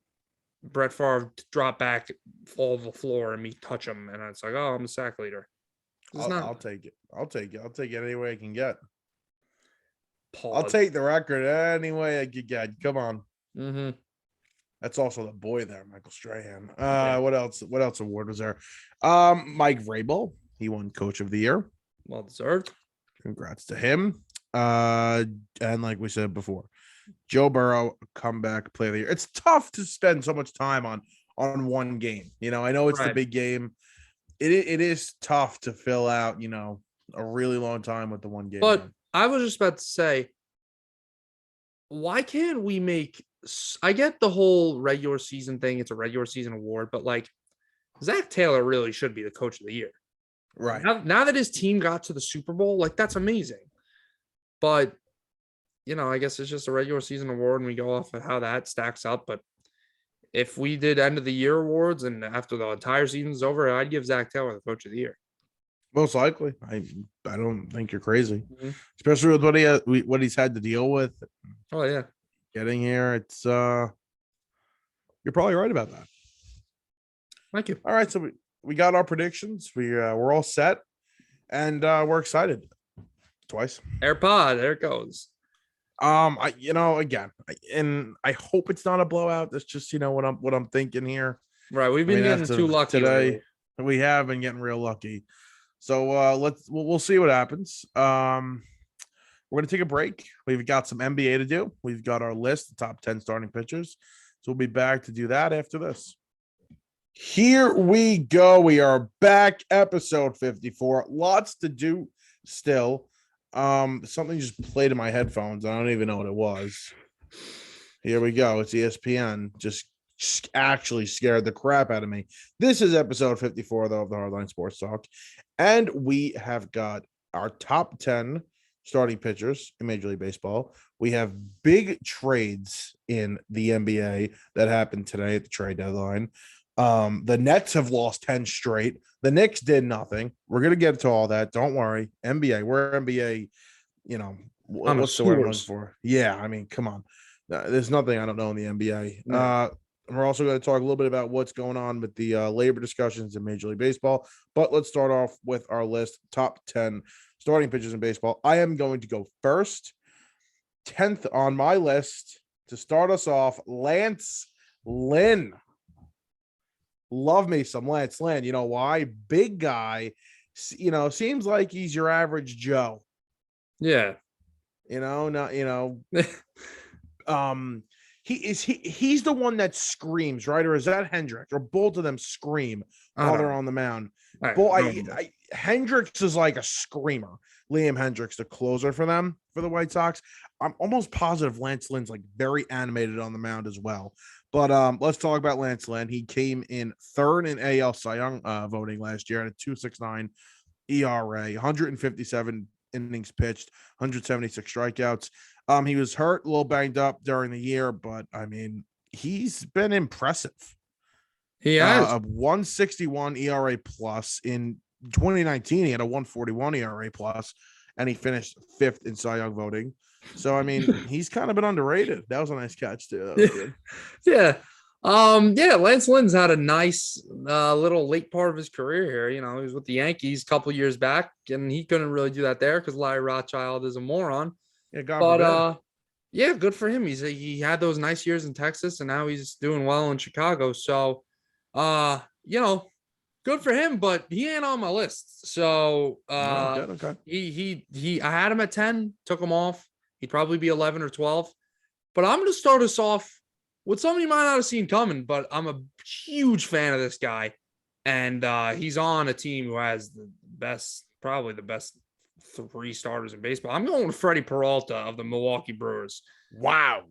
Brett Favre drop back, fall to the floor, and me touch him. And it's like, I'm a sack leader. I'll take it. I'll take it any way I can get. Pause. I'll take the record any way I can get. Come on. Mm-hmm. That's also the boy there, Michael Strahan. What else? What else award was there? Mike Vrabel. He won Coach of the Year. Well deserved. Congrats to him. And like we said before, Joe Burrow, comeback player of the year. It's tough to spend so much time on one game. I know it's the big game. It is tough to fill out, a really long time with the one game. But I was just about to say, why can't we make? I get the whole regular season thing. It's a regular season award, but like Zach Taylor really should be the coach of the year. Right. Now that his team got to the Super Bowl, like that's amazing. But, I guess it's just a regular season award and we go off of how that stacks up. But if we did end of the year awards and after the entire season's over, I'd give Zach Taylor the coach of the year. Most likely. I don't think you're crazy, especially with what he's had to deal with. Oh, yeah. Getting here, it's you're probably right about that. Thank you. All right, so we got our predictions. We're all set, and we're excited. Twice. AirPod, there it goes. Again, and I hope it's not a blowout. That's just what I'm thinking here. Right, we've been getting too lucky today. We have been getting real lucky. So we'll see what happens. We're going to take a break. We've got some NBA to do. We've got our list, the top 10 starting pitchers. So we'll be back to do that after this. Here we go. We are back. Episode 54. Lots to do still. Something just played in my headphones. I don't even know what it was. Here we go. It's ESPN. Just actually scared the crap out of me. This is episode 54, though, of the Hardline Sports Talk. And we have got our top 10 starting pitchers in Major League Baseball. We have big trades in the NBA that happened today at the trade deadline. The Nets have lost 10 straight. The Knicks did nothing. We're going to get to all that. Don't worry. NBA, we're NBA, what's the word I'm looking for? Yeah, I mean, come on. There's nothing I don't know in the NBA. No. We're also going to talk a little bit about what's going on with the labor discussions in Major League Baseball. But let's start off with our list, top 10 starting pitchers in baseball. I am going to go first. 10th on my list to start us off, Lance Lynn. Love me some Lance Lynn. You know why? Big guy. Seems like he's your average Joe. Yeah. He's the one that screams, right? Or is that Hendricks? Or both of them scream while they're on the mound. Hendricks is like a screamer. Liam Hendricks, the closer for them, for the White Sox. I'm almost positive Lance Lynn's like very animated on the mound as well. But let's talk about Lance Lynn. He came in third in AL Cy Young voting last year at a 2.69 ERA, 157 innings pitched, 176 strikeouts. He was hurt, a little banged up during the year, but I mean, he's been impressive. He has a 161 ERA plus in 2019. He had a 141 ERA plus, and he finished 5th in Cy Young voting. So, I mean, he's kind of been underrated. That was a nice catch, too. That was good. Yeah. Lance Lynn's had a nice little late part of his career here. You know, he was with the Yankees a couple years back, and he couldn't really do that there because Larry Rothschild is a moron. Yeah, God forbid. Yeah, good for him. He had those nice years in Texas, and now he's doing well in Chicago. So, good for him. But he ain't on my list. So, Okay. I had him at 10, took him off. He'd probably be 11 or 12. But I'm going to start us off with somebody you might not have seen coming, but I'm a huge fan of this guy. And he's on a team who has probably the best 3 starters in baseball. I'm going with Freddie Peralta of the Milwaukee Brewers. Wow.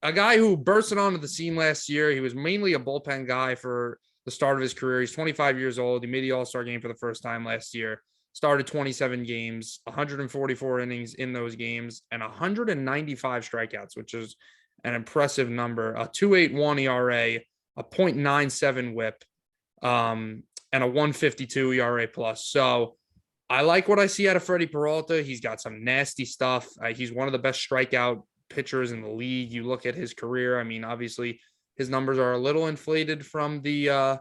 A guy who bursted onto the scene last year. He was mainly a bullpen guy for the start of his career. He's 25 years old. He made the All-Star game for the first time last year. Started 27 games, 144 innings in those games, and 195 strikeouts, which is an impressive number. A 2.81 ERA, a 0.97 WHIP, and a 152 ERA plus. So I like what I see out of Freddie Peralta. He's got some nasty stuff. He's one of the best strikeout pitchers in the league. You look at his career. I mean, obviously, his numbers are a little inflated from the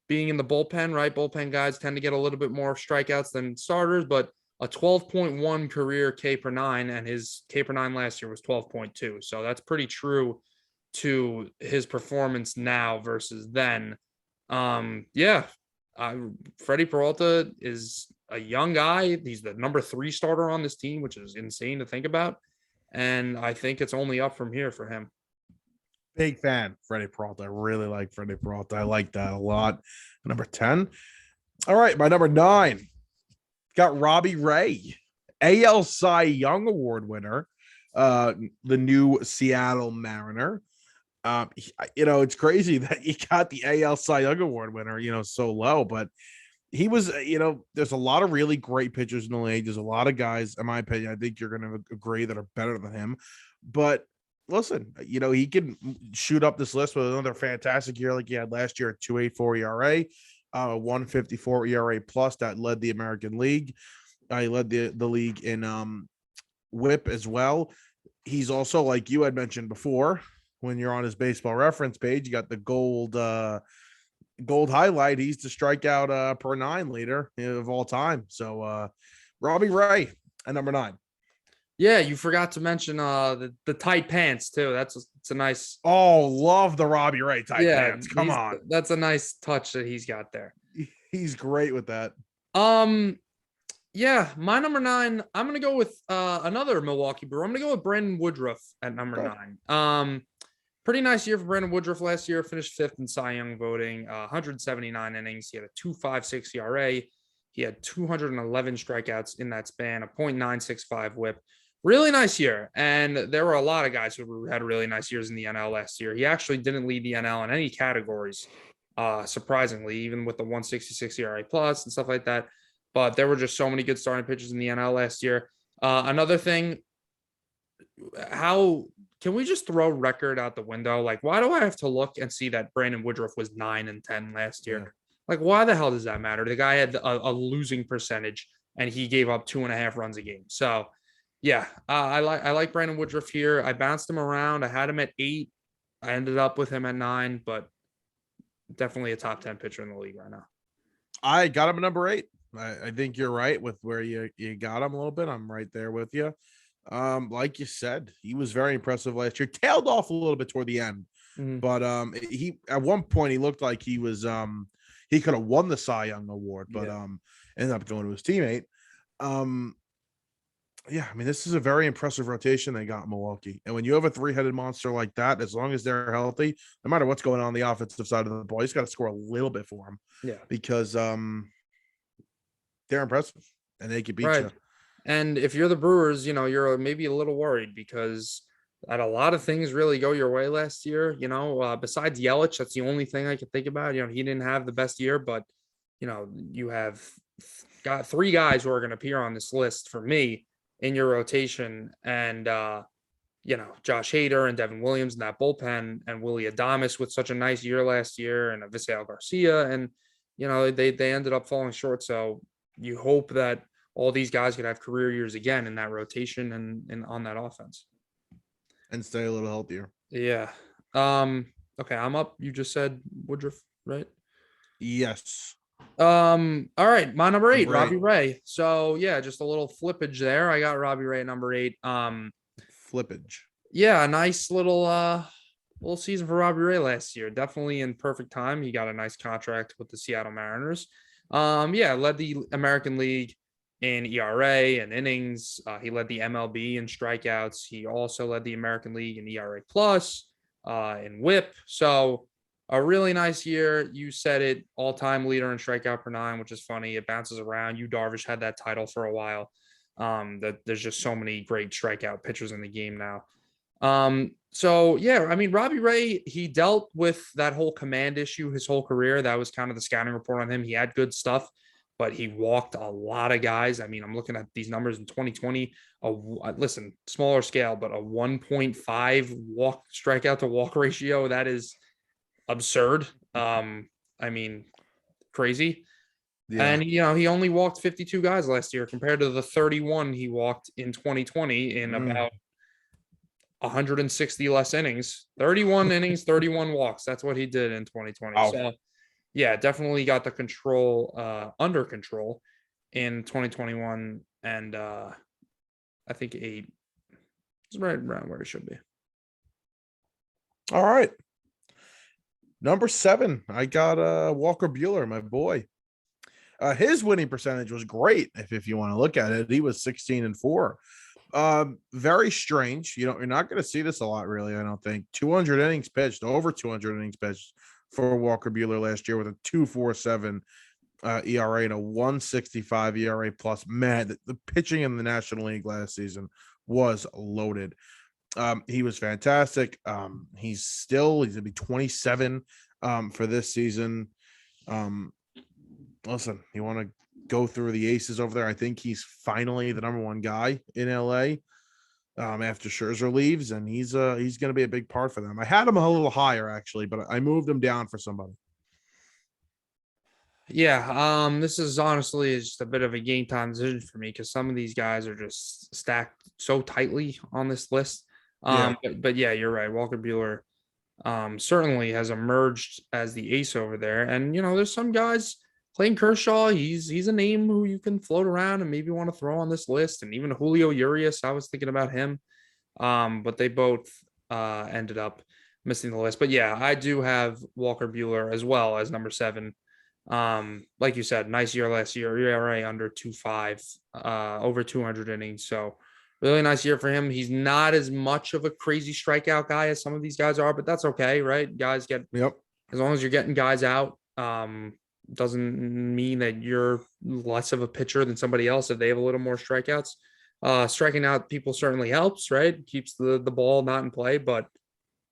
being in the bullpen, right? Bullpen guys tend to get a little bit more strikeouts than starters, but a 12.1 career K per 9, and his K per 9 last year was 12.2. So that's pretty true to his performance now versus then. Freddie Peralta is a young guy. He's the number 3 starter on this team, which is insane to think about. And I think it's only up from here for him. Big fan, Freddie Peralta. I really like Freddie Peralta. I like that a lot. Number 10. All right, my number 9. Got Robbie Ray, AL Cy Young Award winner, the new Seattle Mariner. It's crazy that you got the AL Cy Young Award winner, so low, but he was, there's a lot of really great pitchers in the league. There's a lot of guys, in my opinion, I think you're going to agree, that are better than him. But listen, he can shoot up this list with another fantastic year like he had last year at 2.84 ERA, 154 ERA plus that led the American League. He led the league in WHIP as well. He's also, like you had mentioned before, when you're on his baseball reference page, you got the gold highlight. He's the strikeout per 9 leader of all time. So Robbie Ray at number 9. Yeah, you forgot to mention the tight pants too. It's a nice. Oh, love the Robbie Ray tight pants. Come on, that's a nice touch that he's got there. He's great with that. Yeah, my number 9. I'm gonna go with another Milwaukee Brewer. I'm gonna go with Brandon Woodruff at number 9. Pretty nice year for Brandon Woodruff last year. Finished 5th in Cy Young voting. 179 innings. He had a 2.56 ERA. He had 211 strikeouts in that span. A 0.965 WHIP. Really nice year. And there were a lot of guys who had really nice years in the NL last year. He actually didn't lead the NL in any categories, surprisingly, even with the 166 ERA plus and stuff like that. But there were just so many good starting pitchers in the NL last year. Another thing, how can we just throw record out the window? Like, why do I have to look and see that Brandon Woodruff was 9-10 last year? Yeah. Like, why the hell does that matter? The guy had a losing percentage, and he gave up 2.5 runs a game. So, yeah, I like Brandon Woodruff here. I bounced him around. I had him at 8. I ended up with him at 9, but definitely a top 10 pitcher in the league right now. I got him at number 8. I think you're right with where you got him a little bit. I'm right there with you. Like you said, he was very impressive last year. Tailed off a little bit toward the end, but he at one point he looked like he was he could have won the Cy Young Award, but ended up going to his teammate. Yeah, I mean, this is a very impressive rotation they got in Milwaukee. And when you have a 3-headed monster like that, as long as they're healthy, no matter what's going on the offensive side of the ball, he's got to score a little bit for him. Yeah, because they're impressive and they can beat you. And if you're the Brewers, you're maybe a little worried because that a lot of things really go your way last year. Besides Yelich, that's the only thing I can think about. He didn't have the best year, but you have got 3 guys who are going to appear on this list for me in your rotation, and Josh Hader and Devin Williams in that bullpen, and Willie Adames with such a nice year last year, and Avisail Garcia, and they ended up falling short. So you hope that all these guys could have career years again in that rotation and on that offense. And stay a little healthier. Yeah. Okay, I'm up. You just said Woodruff, right? Yes. All right, my number 8, Number Robbie 8. Ray. So yeah, just a little flippage there. I got Robbie Ray at number 8. Flippage. Yeah, a nice little season for Robbie Ray last year. Definitely in perfect time. He got a nice contract with the Seattle Mariners. Yeah, led the American League in ERA and innings. He led the MLB in strikeouts. He also led the American League in ERA plus, in WHIP. So a really nice year. You said it, all-time leader in strikeout per 9, which is funny. It bounces around. Yu Darvish had that title for a while. That there's just so many great strikeout pitchers in the game now. So yeah, I mean, Robbie Ray, he dealt with that whole command issue his whole career. That was kind of the scouting report on him. He had good stuff, but he walked a lot of guys. I mean, I'm looking at these numbers in 2020. Listen, smaller scale, but a 1.5 walk strikeout to walk ratio. That is absurd. I mean, crazy. Yeah. And he only walked 52 guys last year compared to the 31 he walked in 2020 in about 160 less innings. 31 innings, 31 walks. That's what he did in 2020. Oh. So yeah, definitely got the control under control in 2021, and I think 8 is right around where it should be. All right. Number 7, I got Walker Buehler, my boy. His winning percentage was great. If you want to look at it, he was 16-4. Very strange. You're not going to see this a lot, really. I don't think 200 innings pitched, over 200 innings pitched for Walker Buehler last year with a 2.47 ERA and a 1.65 ERA plus. Man, the pitching in the National League last season was loaded. He was fantastic. He's gonna be 27 for this season. Listen, you want to go through the aces over there? I think he's finally the number 1 guy in LA after Scherzer leaves, and he's going to be a big part for them. I had him a little higher actually, but I moved him down for somebody. Yeah, this is honestly just a bit of a game time decision for me because some of these guys are just stacked so tightly on this list. But yeah, you're right. Walker Buehler certainly has emerged as the ace over there, and there's some guys. Clayton Kershaw, he's a name who you can float around and maybe want to throw on this list. And even Julio Urias, I was thinking about him. But they both ended up missing the list. But yeah, I do have Walker Buehler as well as number 7. Like you said, nice year last year, ERA under 2.5, over 200 innings. So really nice year for him. He's not as much of a crazy strikeout guy as some of these guys are, but that's okay, right? Guys get, as long as you're getting guys out, doesn't mean that you're less of a pitcher than somebody else if they have a little more strikeouts. Striking out people certainly helps, right? Keeps the ball not in play, but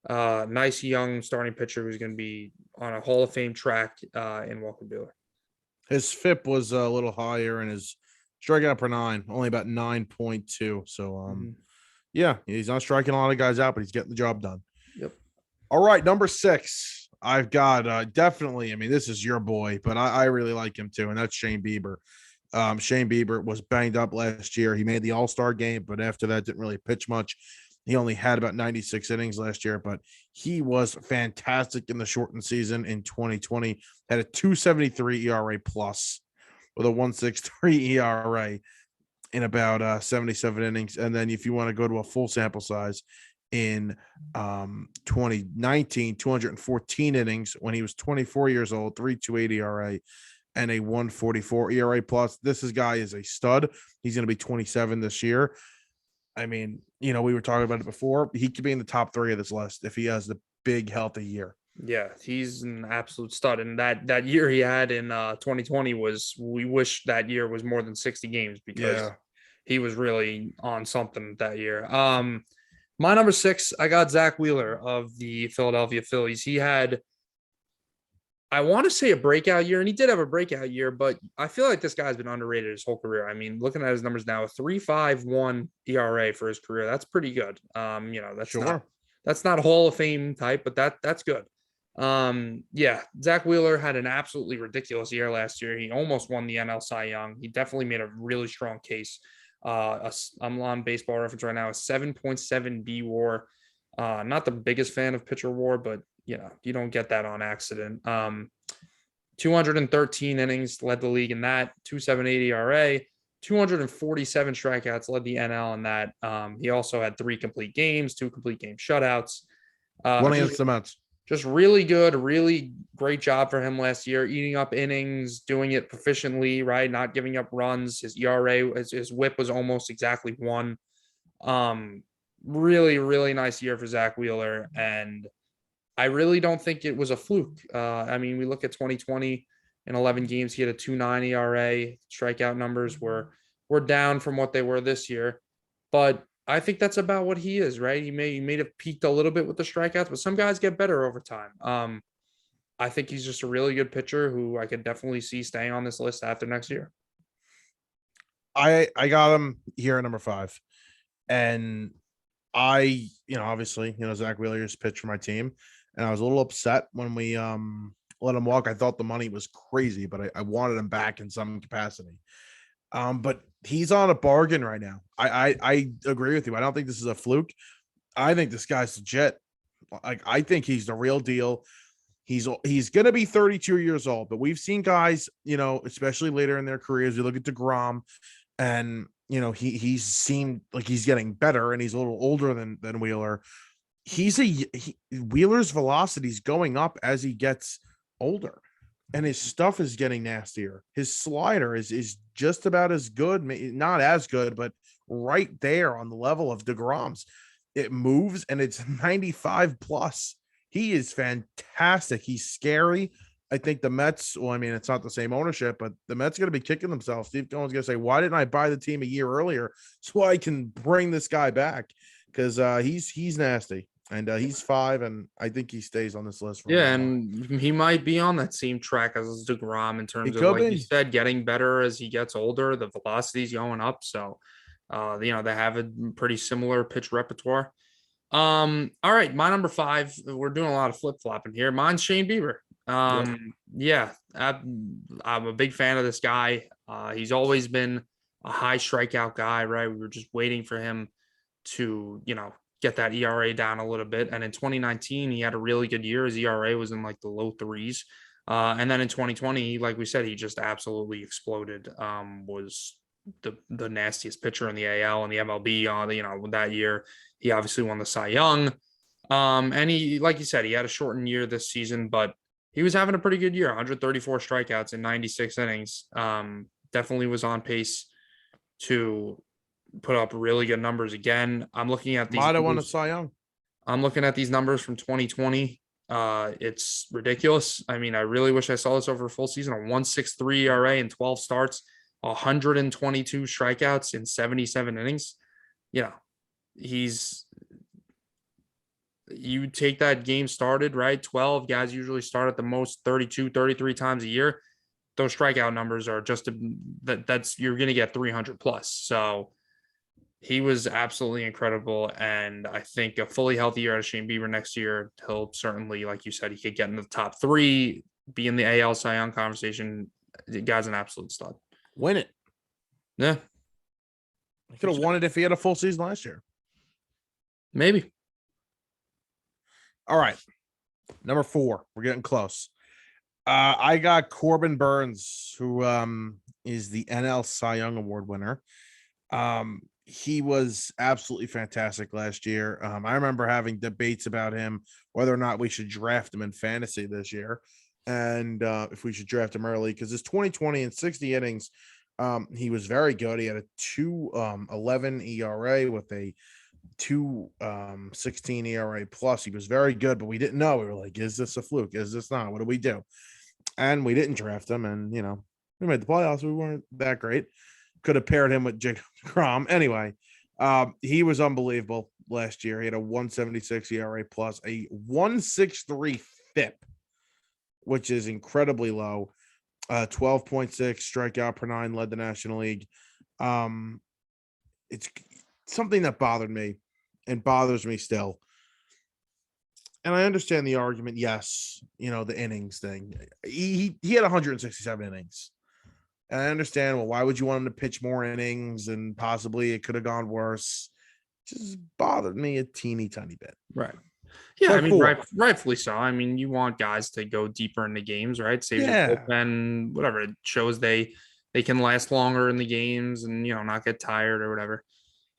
nice young starting pitcher who's going to be on a Hall of Fame track in Walker Buehler. His FIP was a little higher and his strikeout per 9 only about 9.2. So yeah, he's not striking a lot of guys out, but he's getting the job done. Yep. All right, number 6. I've got definitely, I mean, this is your boy, but I really like him too, and that's Shane Bieber. Shane Bieber was banged up last year. He made the All-Star game, but after that didn't really pitch much. He only had about 96 innings last year, but he was fantastic in the shortened season in 2020. Had a 2.73 ERA plus with a 1.63 ERA in about 77 innings. And then if you want to go to a full sample size, in 2019, 214 innings when he was 24 years old, 3.28 ERA and a 1.44 ERA plus. This guy is a stud. He's going to be 27 this year. I mean, we were talking about it before. He could be in the top 3 of this list if he has the big healthy year. Yeah, he's an absolute stud. And that year he had in 2020 we wish that year was more than 60 games because he was really on something that year. My number 6, I got Zach Wheeler of the Philadelphia Phillies. He had, I want to say, a breakout year, and he did have a breakout year, but I feel like this guy's been underrated his whole career. I mean, looking at his numbers now, a 3.51 ERA for his career. That's pretty good. That's not Hall of Fame type, but that's good. Yeah, Zach Wheeler had an absolutely ridiculous year last year. He almost won the NL Cy Young. He definitely made a really strong case. I'm on Baseball Reference right now, a 7.7 B WAR. Not the biggest fan of pitcher WAR, but you don't get that on accident. 213 innings, led the league in that. 2.78 ERA. 247 strikeouts, led the NL in that. He also had 3 complete games, 2 complete game shutouts. One against the Mets. Just really good, really great job for him last year, eating up innings, doing it proficiently, right? Not giving up runs. His ERA, his whip was almost exactly 1. Really, really nice year for Zach Wheeler. And I really don't think it was a fluke. I mean, we look at 2020 in 11 games, he had a 2.9 ERA. Strikeout numbers were down from what they were this year. But I think that's about what he is, right? He may have peaked a little bit with the strikeouts, but some guys get better over time. I think he's just a really good pitcher who I could definitely see staying on this list after next year. I got him here at number 5. And obviously, Zach Wheeler's pitched for my team. And I was a little upset when we let him walk. I thought the money was crazy, but I wanted him back in some capacity. But he's on a bargain right now. I agree with you. I don't think this is a fluke. I think this guy's legit. Like, I think he's the real deal. He's going to be 32 years old, but we've seen guys, especially later in their careers. You look at DeGrom, and he's seemed like he's getting better, and he's a little older than Wheeler. Wheeler's velocity is going up as he gets older, and his stuff is getting nastier. His slider is just about as good, not as good, but right there on the level of DeGrom's. It moves, and it's 95 plus. He is fantastic. He's scary. I think the Mets, well, I mean, it's not the same ownership, but the Mets are going to be kicking themselves. Steve Cohen's going to say, why didn't I buy the team a year earlier so I can bring this guy back? Because he's nasty. And he's 5, and I think he stays on this list. And he might be on that same track as DeGrom in terms of, like you said, getting better as he gets older. The velocity's going up. So, they have a pretty similar pitch repertoire. All right, my number 5. We're doing a lot of flip-flopping here. Mine's Shane Bieber. Yeah, I'm a big fan of this guy. He's always been a high strikeout guy, right? We were just waiting for him to, get that ERA down a little bit. And in 2019, he had a really good year. His ERA was in like the low 3s. And then in 2020, like we said, he just absolutely exploded. Was the nastiest pitcher in the AL and the MLB. That year, he obviously won the Cy Young. And he, like you said, he had a shortened year this season, but he was having a pretty good year. 134 strikeouts in 96 innings. Definitely was on pace to put up really good numbers again. I'm looking at these. Might have won a Cy Young. I'm looking at these numbers from 2020. It's ridiculous. I mean, I really wish I saw this over a full season. A 1.63 ERA in 12 starts, 122 strikeouts in 77 innings. You take that game started, right? 12 guys usually start at the most 32, 33 times a year. Those strikeout numbers are just that's you're going to get 300 plus. So he was absolutely incredible. And I think a fully healthy year out of Shane Bieber next year, he'll certainly, like you said, he could get into the top 3, be in the AL Cy Young conversation. The guy's an absolute stud. Win it. Yeah. He could have won it if he had a full season last year. Maybe. All right. Number 4. We're getting close. I got Corbin Burns, who is the NL Cy Young Award winner. He was absolutely fantastic last year. I remember having debates about him, whether or not we should draft him in fantasy this year, and if we should draft him early, because his 2020 and 60 innings, he was very good. He had a 2.11 ERA with a 2.16 ERA plus. He was very good, but we didn't know. We were like, is this a fluke? Is this not? What do we do? And we didn't draft him, and we made the playoffs. We weren't that great. Could have paired him with Jacob DeGrom. Anyway, he was unbelievable last year. He had a 1.76 ERA plus, a 1.63 FIP, which is incredibly low. 12.6 strikeout per 9, led the National League. It's something that bothered me and bothers me still. and I understand the argument. Yes, the innings thing. He had 167 innings. And I understand, well, why would you want him to pitch more innings and possibly it could have gone worse? Just bothered me a teeny tiny bit. Right. Yeah, But I mean, rightfully so. I mean, you want guys to go deeper into games, right? Saves your bullpen, whatever. It shows they can last longer in the games and not get tired or whatever.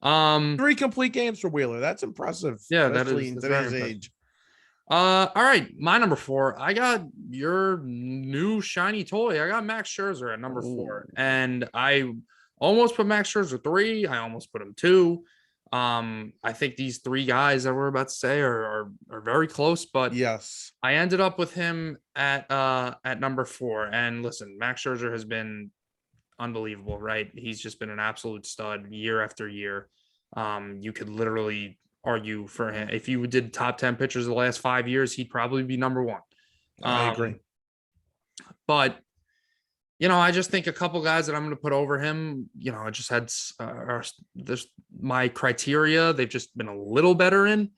3 complete games for Wheeler. That's impressive. Yeah, especially that's in today's age. All right, my number 4. I got your new shiny toy. I got Max Scherzer at number 4, and I almost put Max Scherzer 3. I almost put him 2. I think these 3 guys that we're about to say are very close, but yes, I ended up with him at number 4. And listen, Max Scherzer has been unbelievable, right? He's just been an absolute stud year after year. You could literally argue for him. If you did top 10 pitchers of the last 5 years, he'd probably be number 1. I agree. But, I just think a couple guys that I'm going to put over him, I just had this my criteria. They've just been a little better in.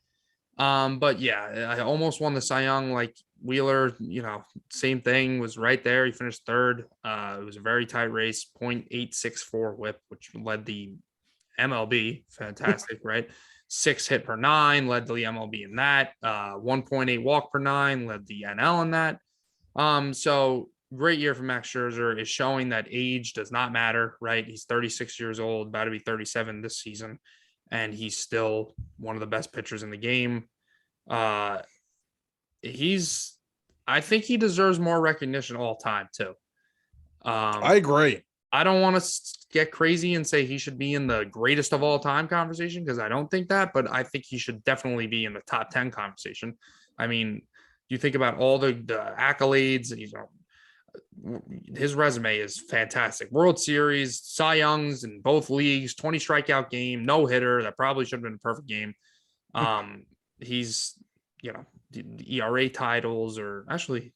But yeah, I almost won the Cy Young. Like Wheeler, same thing, was right there. He finished 3rd. It was a very tight race, .864 whip, which led the MLB. Fantastic, right? 6 hit per 9 led the MLB in that. 1.8 walk per 9 led the NL in that. So great year for Max Scherzer. Is showing that age does not matter, right? He's 36 years old, about to be 37 this season, and he's still one of the best pitchers in the game. I think he deserves more recognition all time too. I agree. I don't want to get crazy and say he should be in the greatest of all time conversation, because I don't think that, but I think he should definitely be in the top 10 conversation. I mean, you think about all the accolades, his resume is fantastic. World Series, Cy Youngs in both leagues, 20 strikeout game, no hitter. That probably should have been a perfect game. He's, the ERA titles, or actually,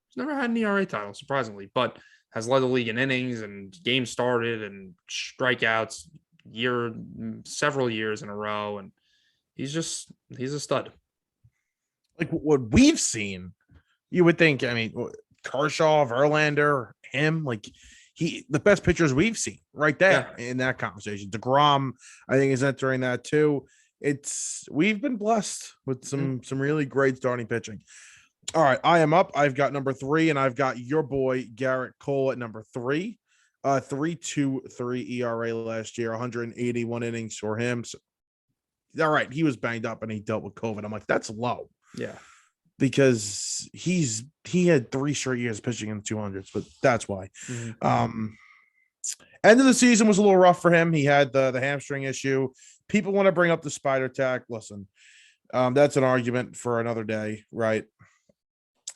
he's never had an ERA title, surprisingly, but has led the league in innings and games started and strikeouts several years in a row. And he's a stud. Like what we've seen, you would think, Kershaw, Verlander, him, the best pitchers we've seen right there in that conversation. DeGrom, I think, is entering that too. We've been blessed with some really great starting pitching. All right, I am up. I've got number 3, and I've got your boy Garrett Cole at number 3. 3.23 ERA last year, 181 innings for him. So, all right, he was banged up and he dealt with COVID. I'm like, that's low. Yeah. Because he had 3 straight years pitching in the 200s, but that's why. End of the season was a little rough for him. He had the hamstring issue. People want to bring up the spider tack. Listen, that's an argument for another day, right?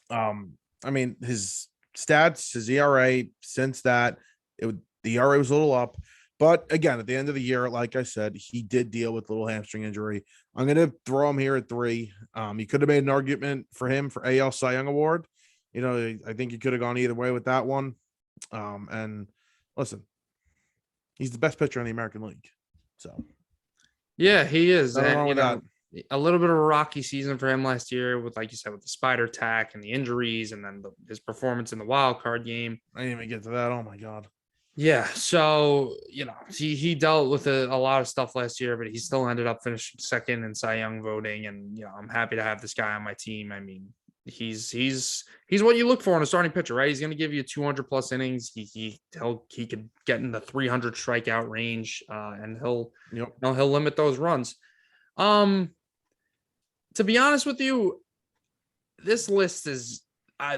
His stats, his ERA, since that, the ERA was a little up. But again, at the end of the year, like I said, he did deal with a little hamstring injury. I'm going to throw him here at 3. You could have made an argument for him for AL Cy Young Award. I think you could have gone either way with that one. And listen, he's the best pitcher in the American League. So, yeah, he is. Nothing wrong with that. A little bit of a rocky season for him last year with, like you said, with the spider tack and the injuries, and then his performance in the wild card game. I didn't even get to that. Oh my God. Yeah. So, he dealt with a lot of stuff last year, but he still ended up finishing 2nd in Cy Young voting. And, I'm happy to have this guy on my team. I mean, he's what you look for in a starting pitcher, right? He's going to give you 200 plus innings. He could get in the 300 strikeout range, and he'll limit those runs. To be honest with you, this list is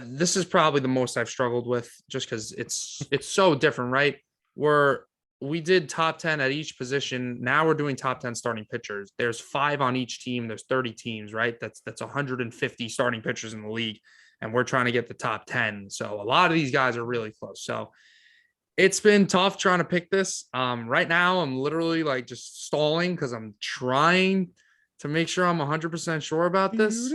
this is probably the most I've struggled with, just because it's so different, right? Where we did top 10 at each position. Now we're doing top 10 starting pitchers. There's 5 on each team. There's 30 teams, right? That's 150 starting pitchers in the league, and we're trying to get the top 10. So a lot of these guys are really close. So it's been tough trying to pick this. Right now, I'm literally just stalling because I'm trying to make sure I'm 100% sure about this.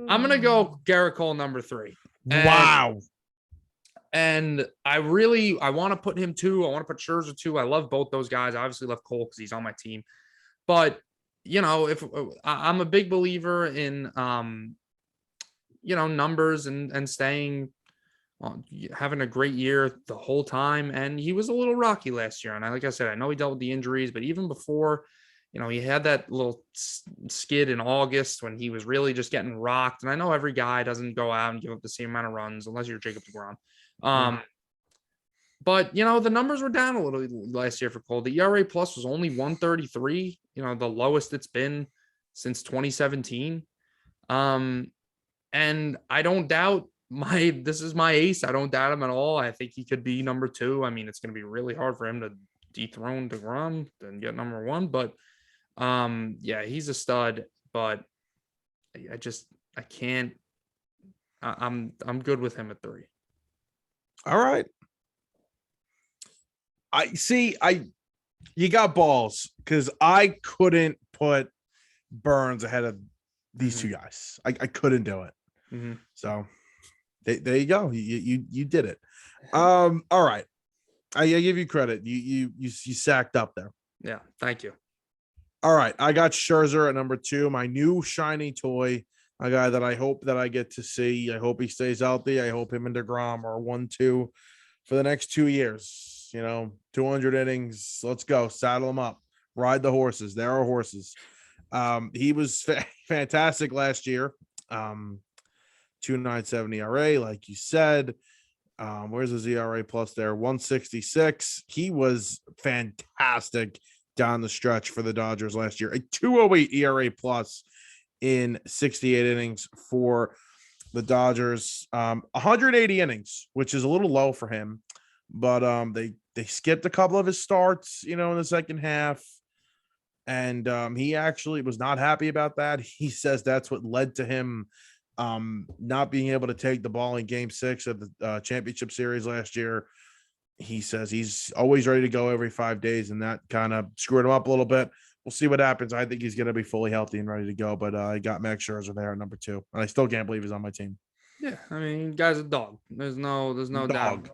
I'm going to go Garrett Cole number 3. Wow. And I want to put him 2. I want to put Scherzer 2. I love both those guys. I obviously love Cole because he's on my team. But, if I'm a big believer in, numbers and staying, having a great year the whole time. And he was a little rocky last year. And like I said, I know he dealt with the injuries, but even before, he had that little skid in August when he was really just getting rocked. And I know every guy doesn't go out and give up the same amount of runs unless you're Jacob deGrom. But the numbers were down a little last year for Cole. The ERA plus was only 133, the lowest it's been since 2017. And I don't doubt this is my ace. I don't doubt him at all. I think he could be number 2. I mean, it's going to be really hard for him to dethrone deGrom and get number 1, but he's a stud, but I can't. I'm good with him at 3. All right. You got balls because I couldn't put Burns ahead of these 2 guys. I couldn't do it. So there you go. You did it. All right. I give you credit. You sacked up there. Yeah. Thank you. All right. I got Scherzer at number 2, my new shiny toy, a guy that I hope that I get to see. I hope he stays healthy. I hope him and DeGrom are 1-2 for the next 2 years. 200 innings. Let's go. Saddle them up. Ride the horses. There are horses. He was fantastic last year. 2.97 ERA, like you said. Where's his ERA plus there? 166. He was fantastic down the stretch for the Dodgers last year. A 2.08 ERA plus in 68 innings for the Dodgers. 180 innings, which is a little low for him. But they skipped a couple of his starts, in the second half. And he actually was not happy about that. He says that's what led to him not being able to take the ball in game 6 of the championship series last year. He says he's always ready to go every 5 days, and that kind of screwed him up a little bit. We'll see what happens. I think he's going to be fully healthy and ready to go, but I got Max Scherzer there at number 2, and I still can't believe he's on my team. Yeah, I mean, guy's a dog. There's no doubt.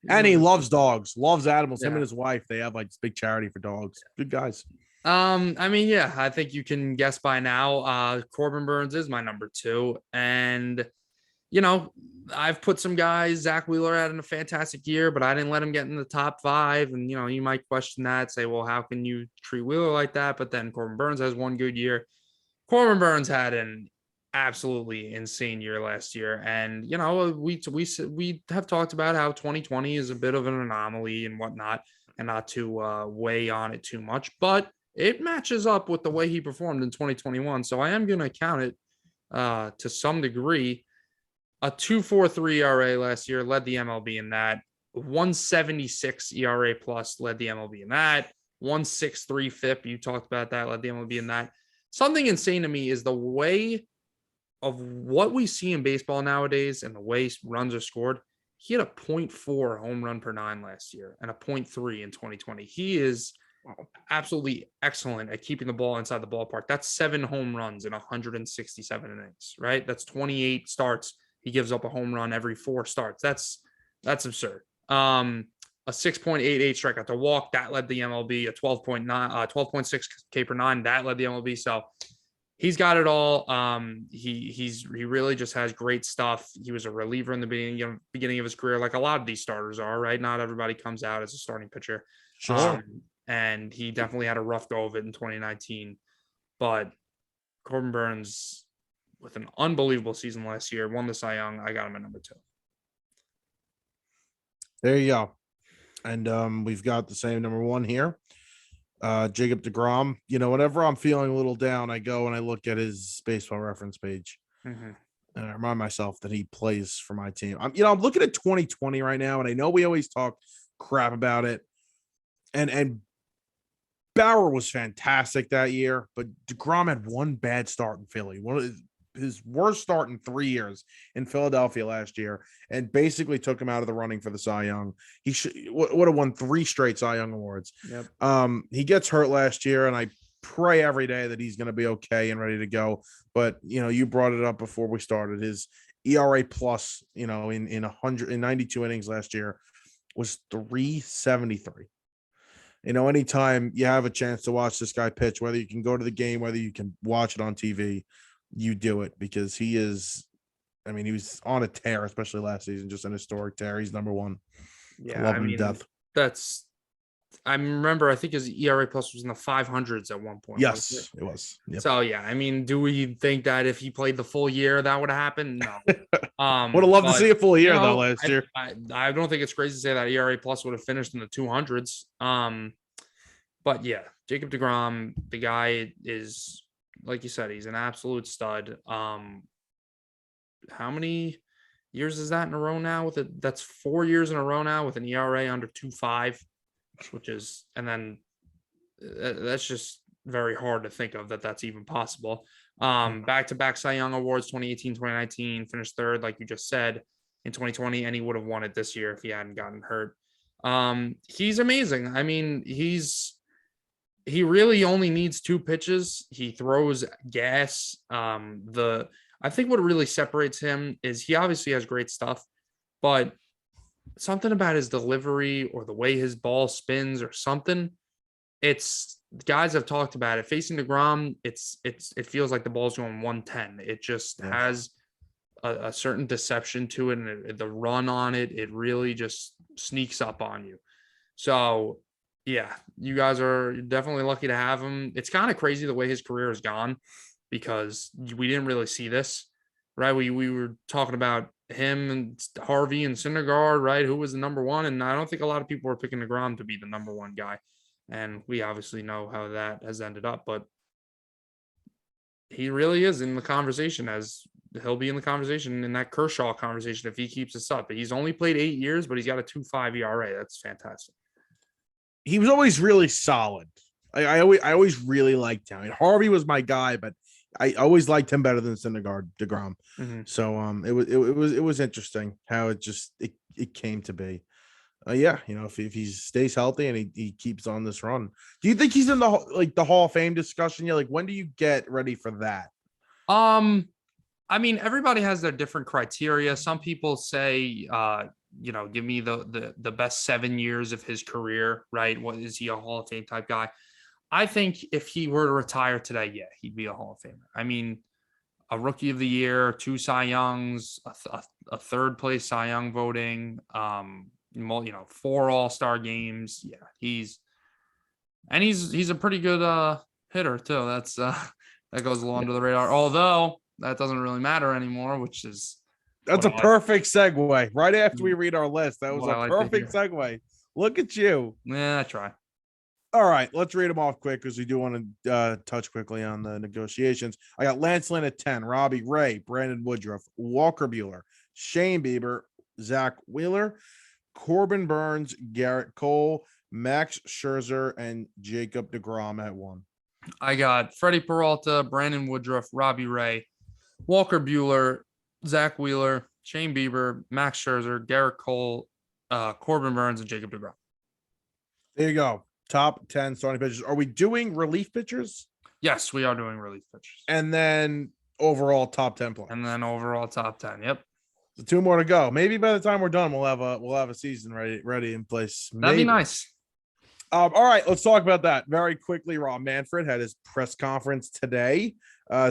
And he loves dogs, loves animals. Him and his wife, they have like this big charity for dogs. Good guys. I mean, yeah, I think you can guess by now. Corbin Burns is my number 2. And, I've put some guys, Zach Wheeler had a fantastic year, but I didn't let him get in the top 5. And, you might question that, say, well, how can you treat Wheeler like that? But then Corbin Burns has one good year. Corbin Burns had an absolutely insane year last year. And, we have talked about how 2020 is a bit of an anomaly and whatnot, and not to weigh on it too much, but it matches up with the way he performed in 2021. So I am going to count it to some degree. A 2.43 ERA last year led the MLB in that. 176 ERA plus led the MLB in that. 1.63 FIP, you talked about that, led the MLB in that. Something insane to me is the way of what we see in baseball nowadays and the way runs are scored. He had a 0.4 home run per 9 last year and a 0.3 in 2020. He is absolutely excellent at keeping the ball inside the ballpark. That's 7 home runs in 167 innings, right? That's 28 starts. He gives up a home run every 4 starts. That's absurd. A 6.88 strikeout to walk, that led the MLB. A 12.6 K per 9, that led the MLB. So he's got it all. He really just has great stuff. He was a reliever in the beginning of his career, like a lot of these starters are, right? Not everybody comes out as a starting pitcher. Sure. And he definitely had a rough go of it in 2019. But Corbin Burns, with an unbelievable season last year, won the Cy Young. I got him at number 2. There you go. And we've got the same number 1 here. Jacob deGrom. Whenever I'm feeling a little down, I go and I look at his baseball reference page. And I remind myself that he plays for my team. I'm looking at 2020 right now, and I know we always talk crap about it. And Bauer was fantastic that year, but deGrom had one bad start in Philly. One of his worst start in 3 years in Philadelphia last year, and basically took him out of the running for the Cy Young. He would have won 3 straight Cy Young awards. Yep. He gets hurt last year, and I pray every day that he's going to be okay and ready to go. But you brought it up before we started. His ERA plus, in 192 innings last year was 373. Anytime you have a chance to watch this guy pitch, whether you can go to the game, whether you can watch it on TV, you do it, because he was on a tear, especially last season, just an historic tear. He's number one. Yeah, love him to death. I remember, I think his ERA plus was in the 500s at one point. Yes, it was. Yep. So, yeah, do we think that if he played the full year, that would have happened? No. Would have loved to see a full year, though, last year. I don't think it's crazy to say that ERA plus would have finished in the 200s. But, yeah, Jacob deGrom, the guy is, like you said, he's an absolute stud. How many years is that in a row now? That's 4 years in a row now with an ERA under 2.5, which is, and then that's just very hard to think of that's even possible. Back-to-back Cy Young Awards, 2018, 2019, finished third, like you just said, in 2020, and he would have won it this year if he hadn't gotten hurt. He's amazing. He really only needs 2 pitches. He throws gas. I think what really separates him is he obviously has great stuff, but something about his delivery or the way his ball spins or something, guys have talked about it. Facing DeGrom, it feels like the ball's going 110. It just has a certain deception to it, and the run on it really just sneaks up on you. So, yeah, you guys are definitely lucky to have him. It's kind of crazy the way his career has gone, because we didn't really see this, right? We were talking about him and Harvey and Syndergaard, right? Who was the number one? And I don't think a lot of people were picking DeGrom to be the number one guy. And we obviously know how that has ended up, but he really is in the conversation, as he'll be in the conversation in that Kershaw conversation if he keeps this up. He's only played 8 years, but he's got a 2.5 ERA. That's fantastic. He was always really solid. I always really liked him. Harvey was my guy, but I always liked him better than Syndergaard, DeGrom. Mm-hmm. So it was interesting how it came to be. If he stays healthy and he keeps on this run, do you think he's in the Hall of Fame discussion? Yeah, when do you get ready for that? Everybody has their different criteria. Some people say, give me the best 7 years of his career, right? What is he, a Hall of Fame type guy? I think if he were to retire today, yeah, he'd be a Hall of Famer. A Rookie of the Year, 2 Cy Youngs, a third place Cy Young voting, 4 All-Star games. Yeah, he's a pretty good hitter too. That's that goes along to the radar. Although that doesn't really matter anymore, that's a perfect segue. Right after we read our list, that was a perfect segue. Look at you. Yeah, I try. All right, let's read them off quick because we do want to touch quickly on the negotiations. I got Lance Lynn at 10, Robbie Ray, Brandon Woodruff, Walker Buehler, Shane Bieber, Zach Wheeler, Corbin Burns, Garrett Cole, Max Scherzer, and Jacob deGrom at 1. I got Freddie Peralta, Brandon Woodruff, Robbie Ray, Walker Buehler, Zach Wheeler, Shane Bieber, Max Scherzer, Garrett Cole, Corbin Burns, and Jacob deGrom. There you go. Top 10 starting pitchers. Are we doing relief pitchers? Yes, we are doing relief pitchers. And then overall top 10 players. And then overall top 10. Yep. So 2 more to go. Maybe by the time we're done, we'll have a season ready in place. Maybe. That'd be nice. All right, let's talk about that very quickly. Rob Manfred had his press conference today.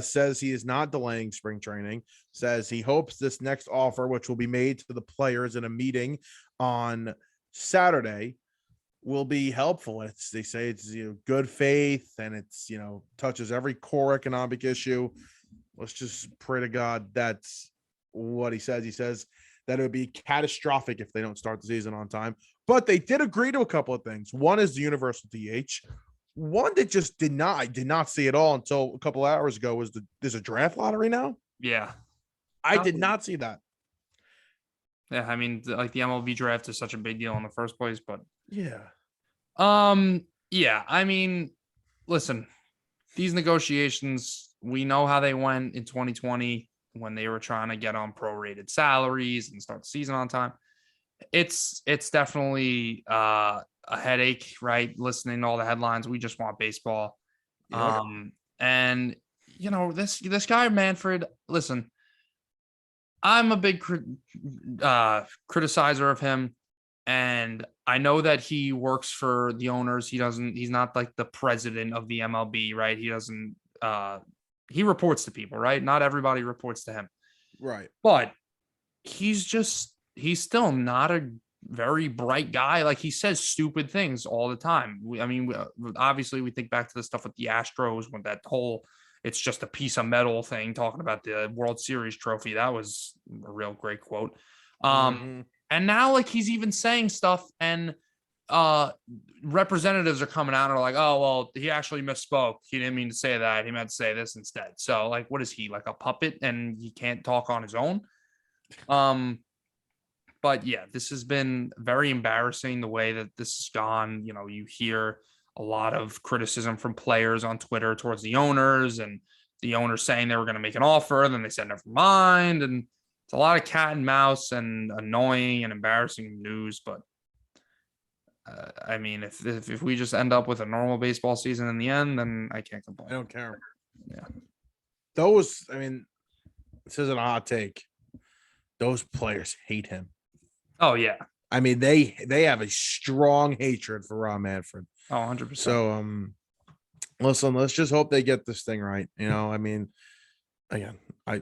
Says he is not delaying spring training. Says he hopes this next offer, which will be made to the players in a meeting on Saturday, will be helpful. They say it's good faith, and it's touches every core economic issue. Let's just pray to God that's what he says. He says that it would be catastrophic if they don't start the season on time. But they did agree to a couple of things. One is the universal DH. One that just I did not see at all until a couple hours ago was there's a draft lottery now. Yeah, I did not see that. Yeah, like the MLB draft is such a big deal in the first place, but yeah. Listen, these negotiations, we know how they went in 2020 when they were trying to get on prorated salaries and start the season on time. It's definitely a headache, right? Listening to all the headlines, we just want baseball. Yeah. And this guy Manfred, listen, I'm a big criticizer of him. And I know that he works for the owners. He's not like the president of the MLB, right? He reports to people, right? Not everybody reports to him. Right. But he's still not a very bright guy. Like, he says stupid things all the time. Obviously we think back to the stuff with the Astros when that whole it's just a piece of metal thing talking about the World Series trophy. That was a real great quote. And now, like, he's even saying stuff, and representatives are coming out and are like, oh, well, he actually misspoke. He didn't mean to say that. He meant to say this instead. So, like, what is he, like a puppet, and he can't talk on his own? But yeah, this has been very embarrassing the way that this has gone. You know, you hear a lot of criticism from players on Twitter towards the owners, and the owners saying they were going to make an offer, and then they said never mind. And it's a lot of cat and mouse and annoying and embarrassing news. But if we just end up with a normal baseball season in the end, then I can't complain. I don't care. Yeah. This isn't a hot take. Those players hate him. Oh, yeah. I mean, they have a strong hatred for Rob Manfred. Oh, 100%. So, listen, let's just hope they get this thing right. You know, I mean, again, I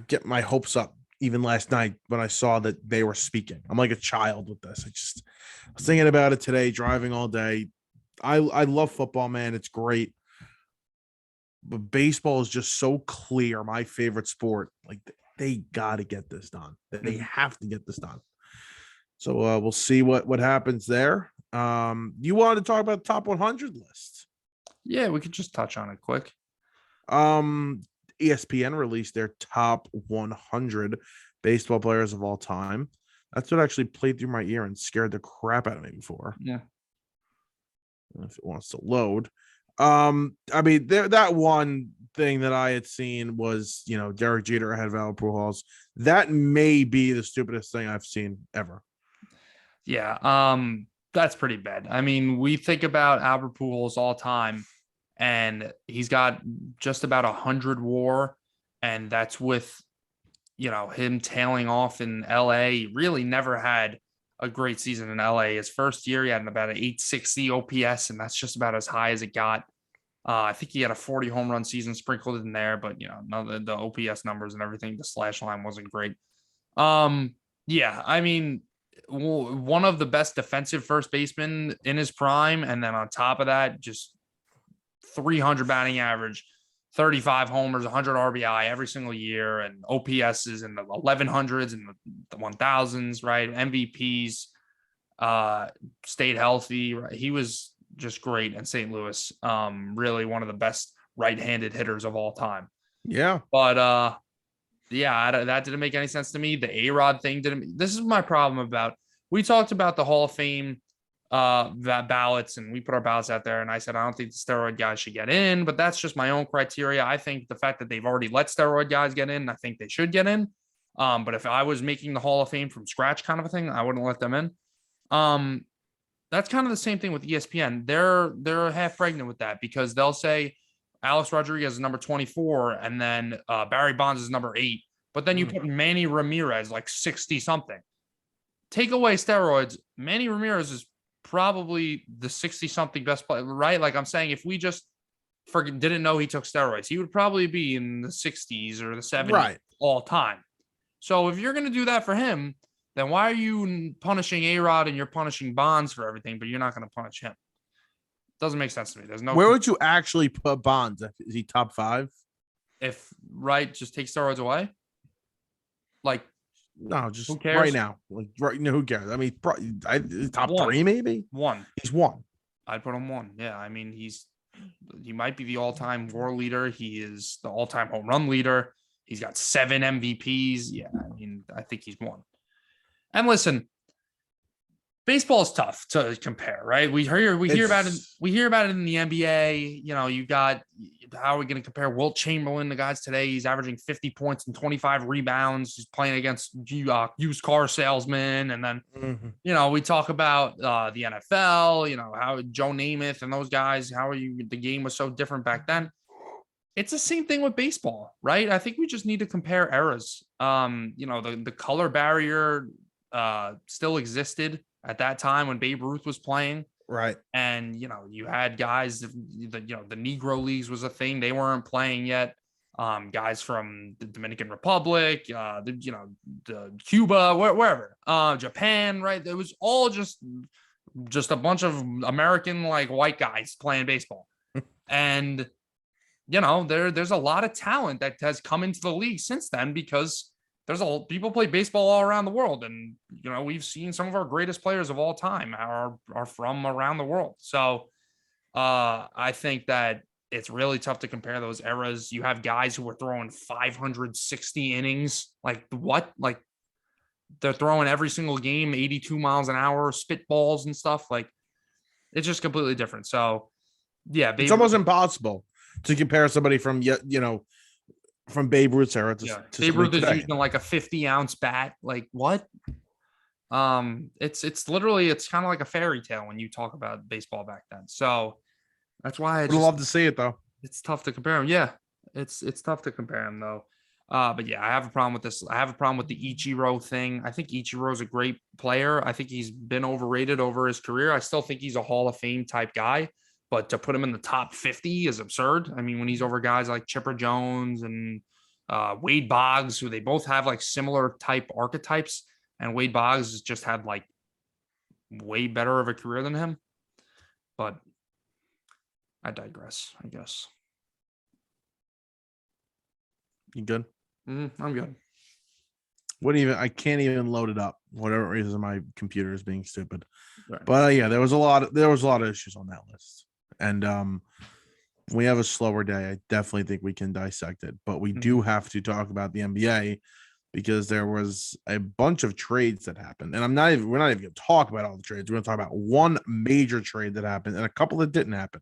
get my hopes up even last night when I saw that they were speaking. I'm like a child with this. I was thinking about it today, driving all day. I love football, man. It's great. But baseball is just so clear. My favorite sport. Like, they got to get this done. They have to get this done. So we'll see what happens there. You wanted to talk about the top 100 list? Yeah, we could just touch on it quick. ESPN released their top 100 baseball players of all time. That's what actually played through my ear and scared the crap out of me before. Yeah. If it wants to load. That one thing that I had seen was, Derek Jeter ahead of Albert Pujols. That may be the stupidest thing I've seen ever. Yeah, that's pretty bad. I mean, we think about Albert Pujols all time, and he's got just about 100 WAR, and that's with, him tailing off in LA. He really never had a great season in LA. His first year, he had about an 860 OPS, and that's just about as high as it got. I think he had a 40 home run season sprinkled in there, but none of the OPS numbers and everything, the slash line wasn't great. Yeah, I mean, one of the best defensive first basemen in his prime, and then on top of that, just 300 batting average, 35 homers, 100 RBI every single year, and OPS is in the 1100s and the 1000s, right? MVPs, stayed healthy. Right? He was just great in St. Louis. Really one of the best right-handed hitters of all time. Yeah. But that didn't make any sense to me. The A-Rod thing didn't. This is my problem about. We talked about the Hall of Fame ballots, and we put our ballots out there, and I said I don't think the steroid guys should get in, but that's just my own criteria. I think the fact that they've already let steroid guys get in, I think they should get in. But if I was making the Hall of Fame from scratch kind of a thing, I wouldn't let them in. That's kind of the same thing with ESPN. They're half pregnant with that, because they'll say Alex Rodriguez is number 24, and then Barry Bonds is number 8. But then you put Manny Ramirez like 60 something. Take away steroids, Manny Ramirez is probably the 60 something best player, right? Like I'm saying, if we just didn't know he took steroids, he would probably be in the 60s or the 70s all time. So if you're going to do that for him, then why are you punishing A-Rod and you're punishing Bonds for everything, but you're not going to punish him? Doesn't make sense to me. There's no. Where would you actually put Bonds? Is he top 5? Just take steroids away. Like, no, just who cares? Right now. Like right now, who cares? I mean, top 3 maybe. 1. He's 1. I'd put him 1. Yeah, I mean, he might be the all-time WAR leader. He is the all-time home run leader. He's got 7 MVPs. Yeah, I mean, I think he's 1. And listen, baseball is tough to compare, right? We hear about it. We hear about it in the NBA. You got, how are we going to compare Wilt Chamberlain to guys today? He's averaging 50 points and 25 rebounds. He's playing against used car salesmen. And then, we talk about the NFL, how Joe Namath and those guys, the game was so different back then. It's the same thing with baseball, right? I think we just need to compare eras. The color barrier still existed at that time when Babe Ruth was playing. Right. And, you had guys, the Negro Leagues was a thing. They weren't playing yet. Guys from the Dominican Republic, the Cuba, wherever, Japan, right? It was all just a bunch of American, like, white guys playing baseball. And, there's a lot of talent that has come into the league since then, because people play baseball all around the world. And, we've seen some of our greatest players of all time are from around the world. So I think that it's really tough to compare those eras. You have guys who were throwing 560 innings. Like, what? Like, they're throwing every single game, 82 miles an hour, spitballs and stuff. Like, it's just completely different. So, yeah. It's almost impossible to compare somebody from, from Babe Ruth's era to Babe Ruth is using like a 50-ounce bat. Like, what? It's literally, it's kind of like a fairy tale when you talk about baseball back then. So that's why I'd love to see it, though. It's tough to compare them. Yeah, it's tough to compare them, though. But yeah, I have a problem with this. I have a problem with the Ichiro thing. I think Ichiro's a great player. I think he's been overrated over his career. I still think he's a Hall of Fame type guy, but to put him in the top 50 is absurd. I mean, when he's over guys like Chipper Jones and Wade Boggs, who they both have like similar type archetypes, and Wade Boggs just had like way better of a career than him. But I digress, I guess. You good? I'm good. I can't even load it up. Whatever reason, my computer is being stupid. Right. But yeah, there was a lot of issues on that list. And we have a slower day. I definitely think we can dissect it. But we do have to talk about the NBA, because there was a bunch of trades that happened. And we're not even going to talk about all the trades. We're going to talk about one major trade that happened and a couple that didn't happen.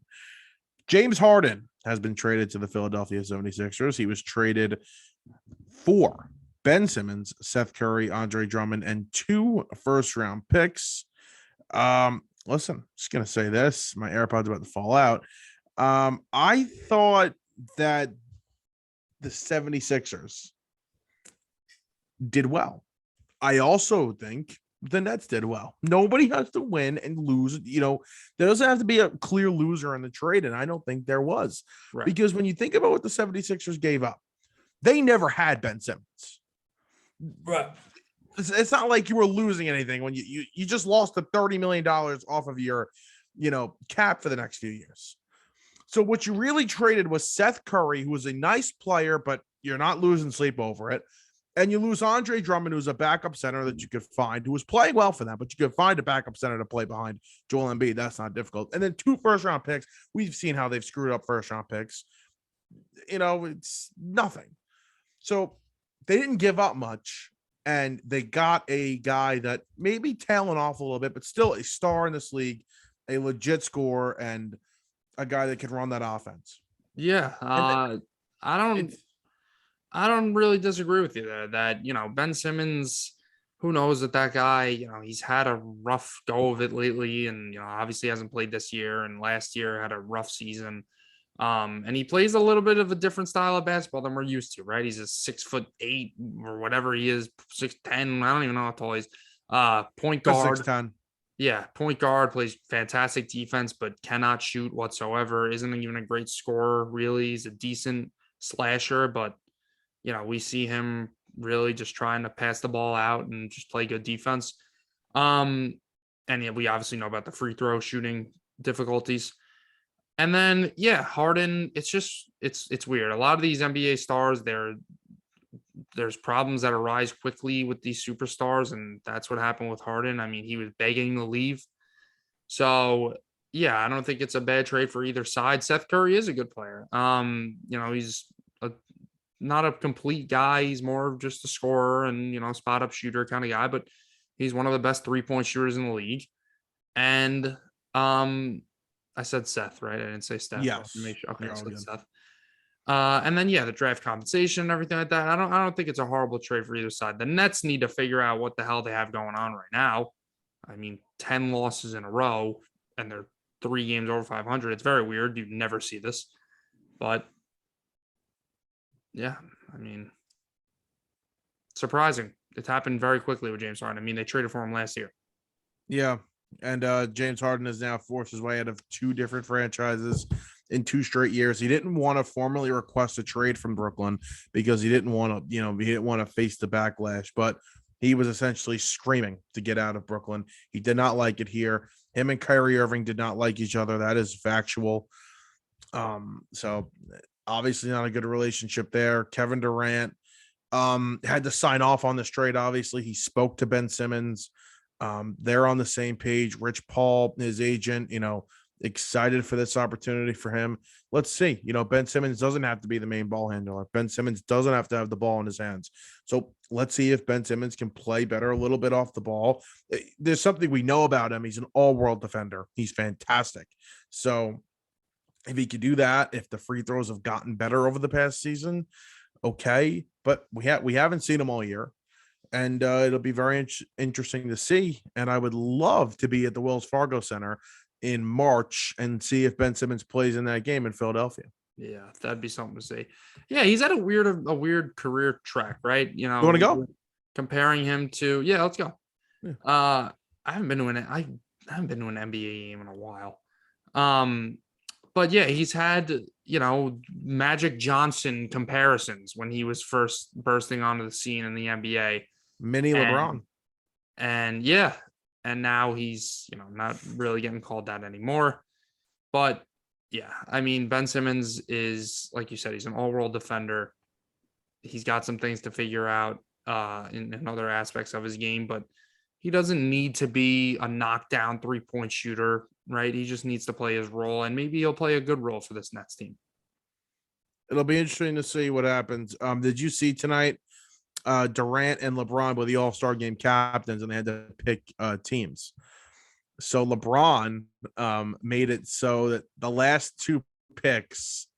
James Harden has been traded to the Philadelphia 76ers. He was traded for Ben Simmons, Seth Curry, Andre Drummond, and 2 first-round picks. Listen, just going to say this. My AirPod's about to fall out. I thought that the 76ers did well. I also think the Nets did well. Nobody has to win and lose. There doesn't have to be a clear loser in the trade, and I don't think there was. Right. Because when you think about what the 76ers gave up, they never had Ben Simmons. Right. It's not like you were losing anything when you just lost the $30 million off of your, cap for the next few years. So what you really traded was Seth Curry, who was a nice player, but you're not losing sleep over it. And you lose Andre Drummond, who's a backup center that you could find, who was playing well for them, but you could find a backup center to play behind Joel Embiid. That's not difficult. And then 2 first-round picks. We've seen how they've screwed up first-round picks. It's nothing. So they didn't give up much, and they got a guy that maybe tailing off a little bit, but still a star in this league, a legit scorer, and a guy that can run that offense. Yeah, I don't really disagree with you there that, Ben Simmons, who knows that guy, he's had a rough go of it lately, and, obviously hasn't played this year, and last year had a rough season. And he plays a little bit of a different style of basketball than we're used to, right? He's a 6'8" or whatever he is, 6'10". I don't even know how tall he is. Point guard. 6'10". Yeah, point guard, plays fantastic defense, but cannot shoot whatsoever. Isn't even a great scorer, really. He's a decent slasher, but we see him really just trying to pass the ball out and just play good defense. And yeah, we obviously know about the free throw shooting difficulties. And then, yeah, Harden, it's weird. A lot of these NBA stars, there's problems that arise quickly with these superstars, and that's what happened with Harden. I mean, he was begging to leave. So, yeah, I don't think it's a bad trade for either side. Seth Curry is a good player. He's not a complete guy. He's more of just a scorer and, spot up shooter kind of guy, but he's one of the best 3-point shooters in the league. And I said Seth, right? I didn't say Steph. Yes. Okay, I said Seth. And then, yeah, the draft compensation and everything like that. I don't think it's a horrible trade for either side. The Nets need to figure out what the hell they have going on right now. I mean, 10 losses in a row, and they're 3 games over 500. It's very weird. You never see this. But Yeah, I mean, surprising. It happened very quickly with James Harden. I mean, they traded for him last year. Yeah. And James Harden has now forced his way out of 2 different franchises in 2 straight years. He didn't want to formally request a trade from Brooklyn because he didn't want to, he didn't want to face the backlash, but he was essentially screaming to get out of Brooklyn. He did not like it here. Him and Kyrie Irving did not like each other. That is factual. So obviously not a good relationship there. Kevin Durant had to sign off on this trade. Obviously, he spoke to Ben Simmons. They're on the same page. Rich Paul, his agent, excited for this opportunity for him. Let's see. Ben Simmons doesn't have to be the main ball handler. Ben Simmons doesn't have to have the ball in his hands. So let's see if Ben Simmons can play better a little bit off the ball. There's something we know about him. He's an all-world defender. He's fantastic. So if he could do that, if the free throws have gotten better over the past season, okay. But we haven't seen him all year. And it'll be very interesting to see. And I would love to be at the Wells Fargo Center in March and see if Ben Simmons plays in that game in Philadelphia. Yeah, that'd be something to see. Yeah, he's at a weird career track, right? You want to go? Comparing him to let's go. Yeah. I haven't been to an NBA game in a while. But yeah, he's had, Magic Johnson comparisons when he was first bursting onto the scene in the NBA. Mini LeBron. And now he's, not really getting called that anymore. But yeah, I mean, Ben Simmons is, like you said, he's an all-world defender. He's got some things to figure out in other aspects of his game, but he doesn't need to be a knockdown 3-point shooter, right? He just needs to play his role, and maybe he'll play a good role for this Nets team. It'll be interesting to see what happens. Did you see tonight? Durant and LeBron were the All-Star game captains, and they had to pick teams. So LeBron made it so that the last 2 picks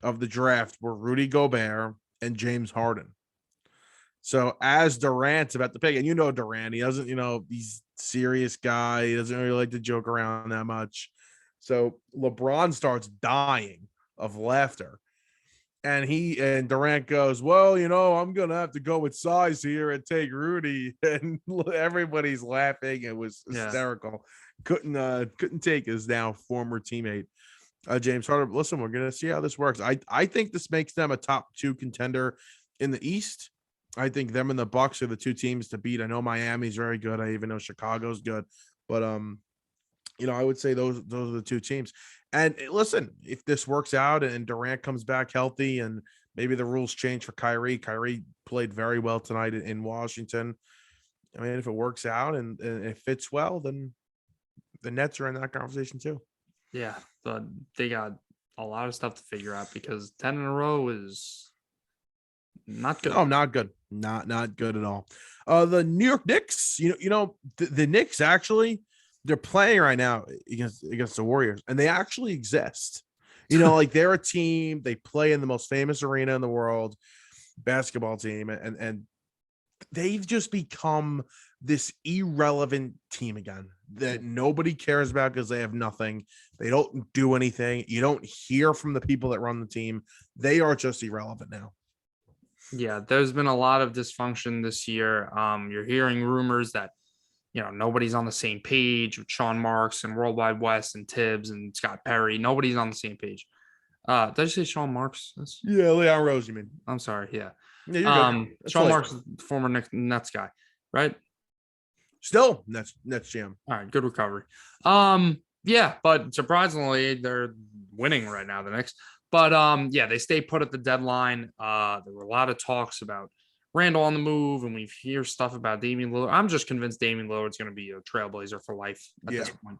of the draft were Rudy Gobert and James Harden. So as Durant's about to pick, and Durant, he doesn't, he's a serious guy. He doesn't really like to joke around that much. So LeBron starts dying of laughter. And Durant goes, well, I'm going to have to go with size here and take Rudy. And everybody's laughing. It was hysterical. Couldn't take his now former teammate, James Harden. Listen, we're going to see how this works. I think this makes them a top 2 contender in the East. I think them and the Bucks are the 2 teams to beat. I know Miami's very good. I even know Chicago's good. But, I would say those are the 2 teams. And listen, if this works out and Durant comes back healthy and maybe the rules change for Kyrie played very well tonight in Washington. I mean, if it works out and it fits well, then the Nets are in that conversation too. Yeah, but they got a lot of stuff to figure out because 10 in a row is not good. Oh, not good. Not good at all. The New York Knicks, the Knicks actually, they're playing right now against the Warriors, and they actually exist. They're a team. They play in the most famous arena in the world, basketball team, and they've just become this irrelevant team again that nobody cares about because they have nothing. They don't do anything. You don't hear from the people that run the team. They are just irrelevant now. Yeah, there's been a lot of dysfunction this year. You're hearing rumors that nobody's on the same page with Sean Marks and Worldwide West and Tibbs and Scott Perry. Nobody's on the same page. Did I say Sean Marks? Yeah, Leon Rose, you mean? I'm sorry. Yeah. Sean Marks, former Nets guy, right? Still Nets GM. All right, good recovery. Yeah, but surprisingly, they're winning right now, the Knicks. But they stay put at the deadline. There were a lot of talks about Randall on the move, and we hear stuff about Damian Lillard. I'm just convinced Damian Lillard's going to be a trailblazer for life at this point.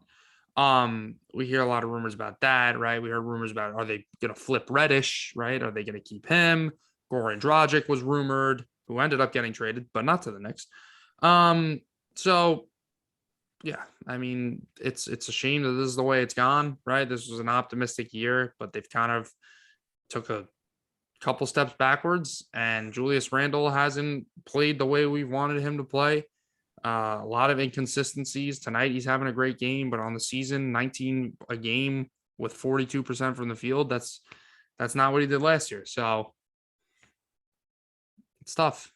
We hear a lot of rumors about that, right? We heard rumors about, are they going to flip Reddish, right? Are they going to keep him? Goran Dragic was rumored, who ended up getting traded, but not to the Knicks. So yeah, I mean, it's a shame that this is the way it's gone, right? This was an optimistic year, but they've kind of took a couple steps backwards, and Julius Randle hasn't played the way we wanted him to play. A lot of inconsistencies. Tonight, he's having a great game, but on the season, 19 a game with 42% from the field. That's not what he did last year. So It's tough.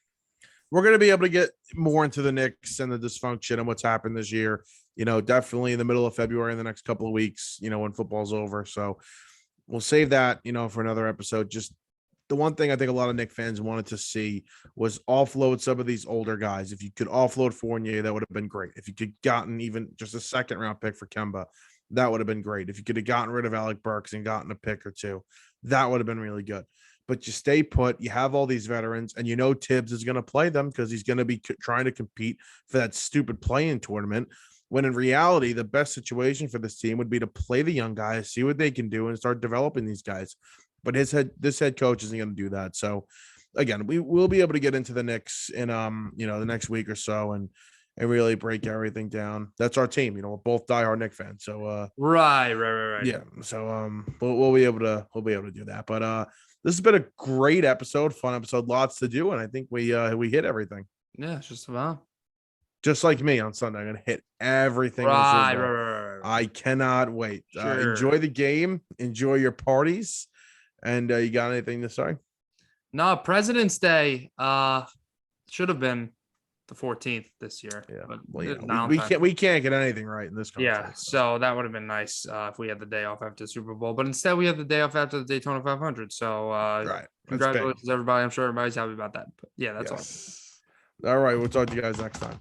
We're going to be able to get more into the Knicks and the dysfunction and what's happened this year, definitely in the middle of February in the next couple of weeks, when football's over. So we'll save that, for another episode. Just the one thing I think a lot of Knicks fans wanted to see was offload some of these older guys. If you could offload Fournier, that would have been great. If you could gotten even just a second round pick for Kemba, that would have been great. If you could have gotten rid of Alec Burks and gotten a pick or two, that would have been really good. But you stay put. You have all these veterans, and Tibbs is going to play them because he's going to be trying to compete for that stupid play-in tournament. When in reality, the best situation for this team would be to play the young guys, see what they can do, and start developing these guys. But this head coach isn't going to do that. So, again, we will be able to get into the Knicks in the next week or so and really break everything down. That's our team. We're both diehard Knicks fans. So right. Yeah. So we'll be able to do that. But this has been a great episode, fun episode, lots to do, and I think we hit everything. Yeah, it's just about. Just like me on Sunday, I'm gonna hit everything. Right. I cannot wait. Sure. Enjoy the game, enjoy your parties, and you got anything to say? No, President's Day should have been the 14th this year. Yeah, but we can't get anything right in this country. Yeah, so that would have been nice if we had the day off after the Super Bowl, but instead we had the day off after the Daytona 500. So right, congratulations everybody. I'm sure everybody's happy about that. But yeah, that's all. All right, we'll talk to you guys next time.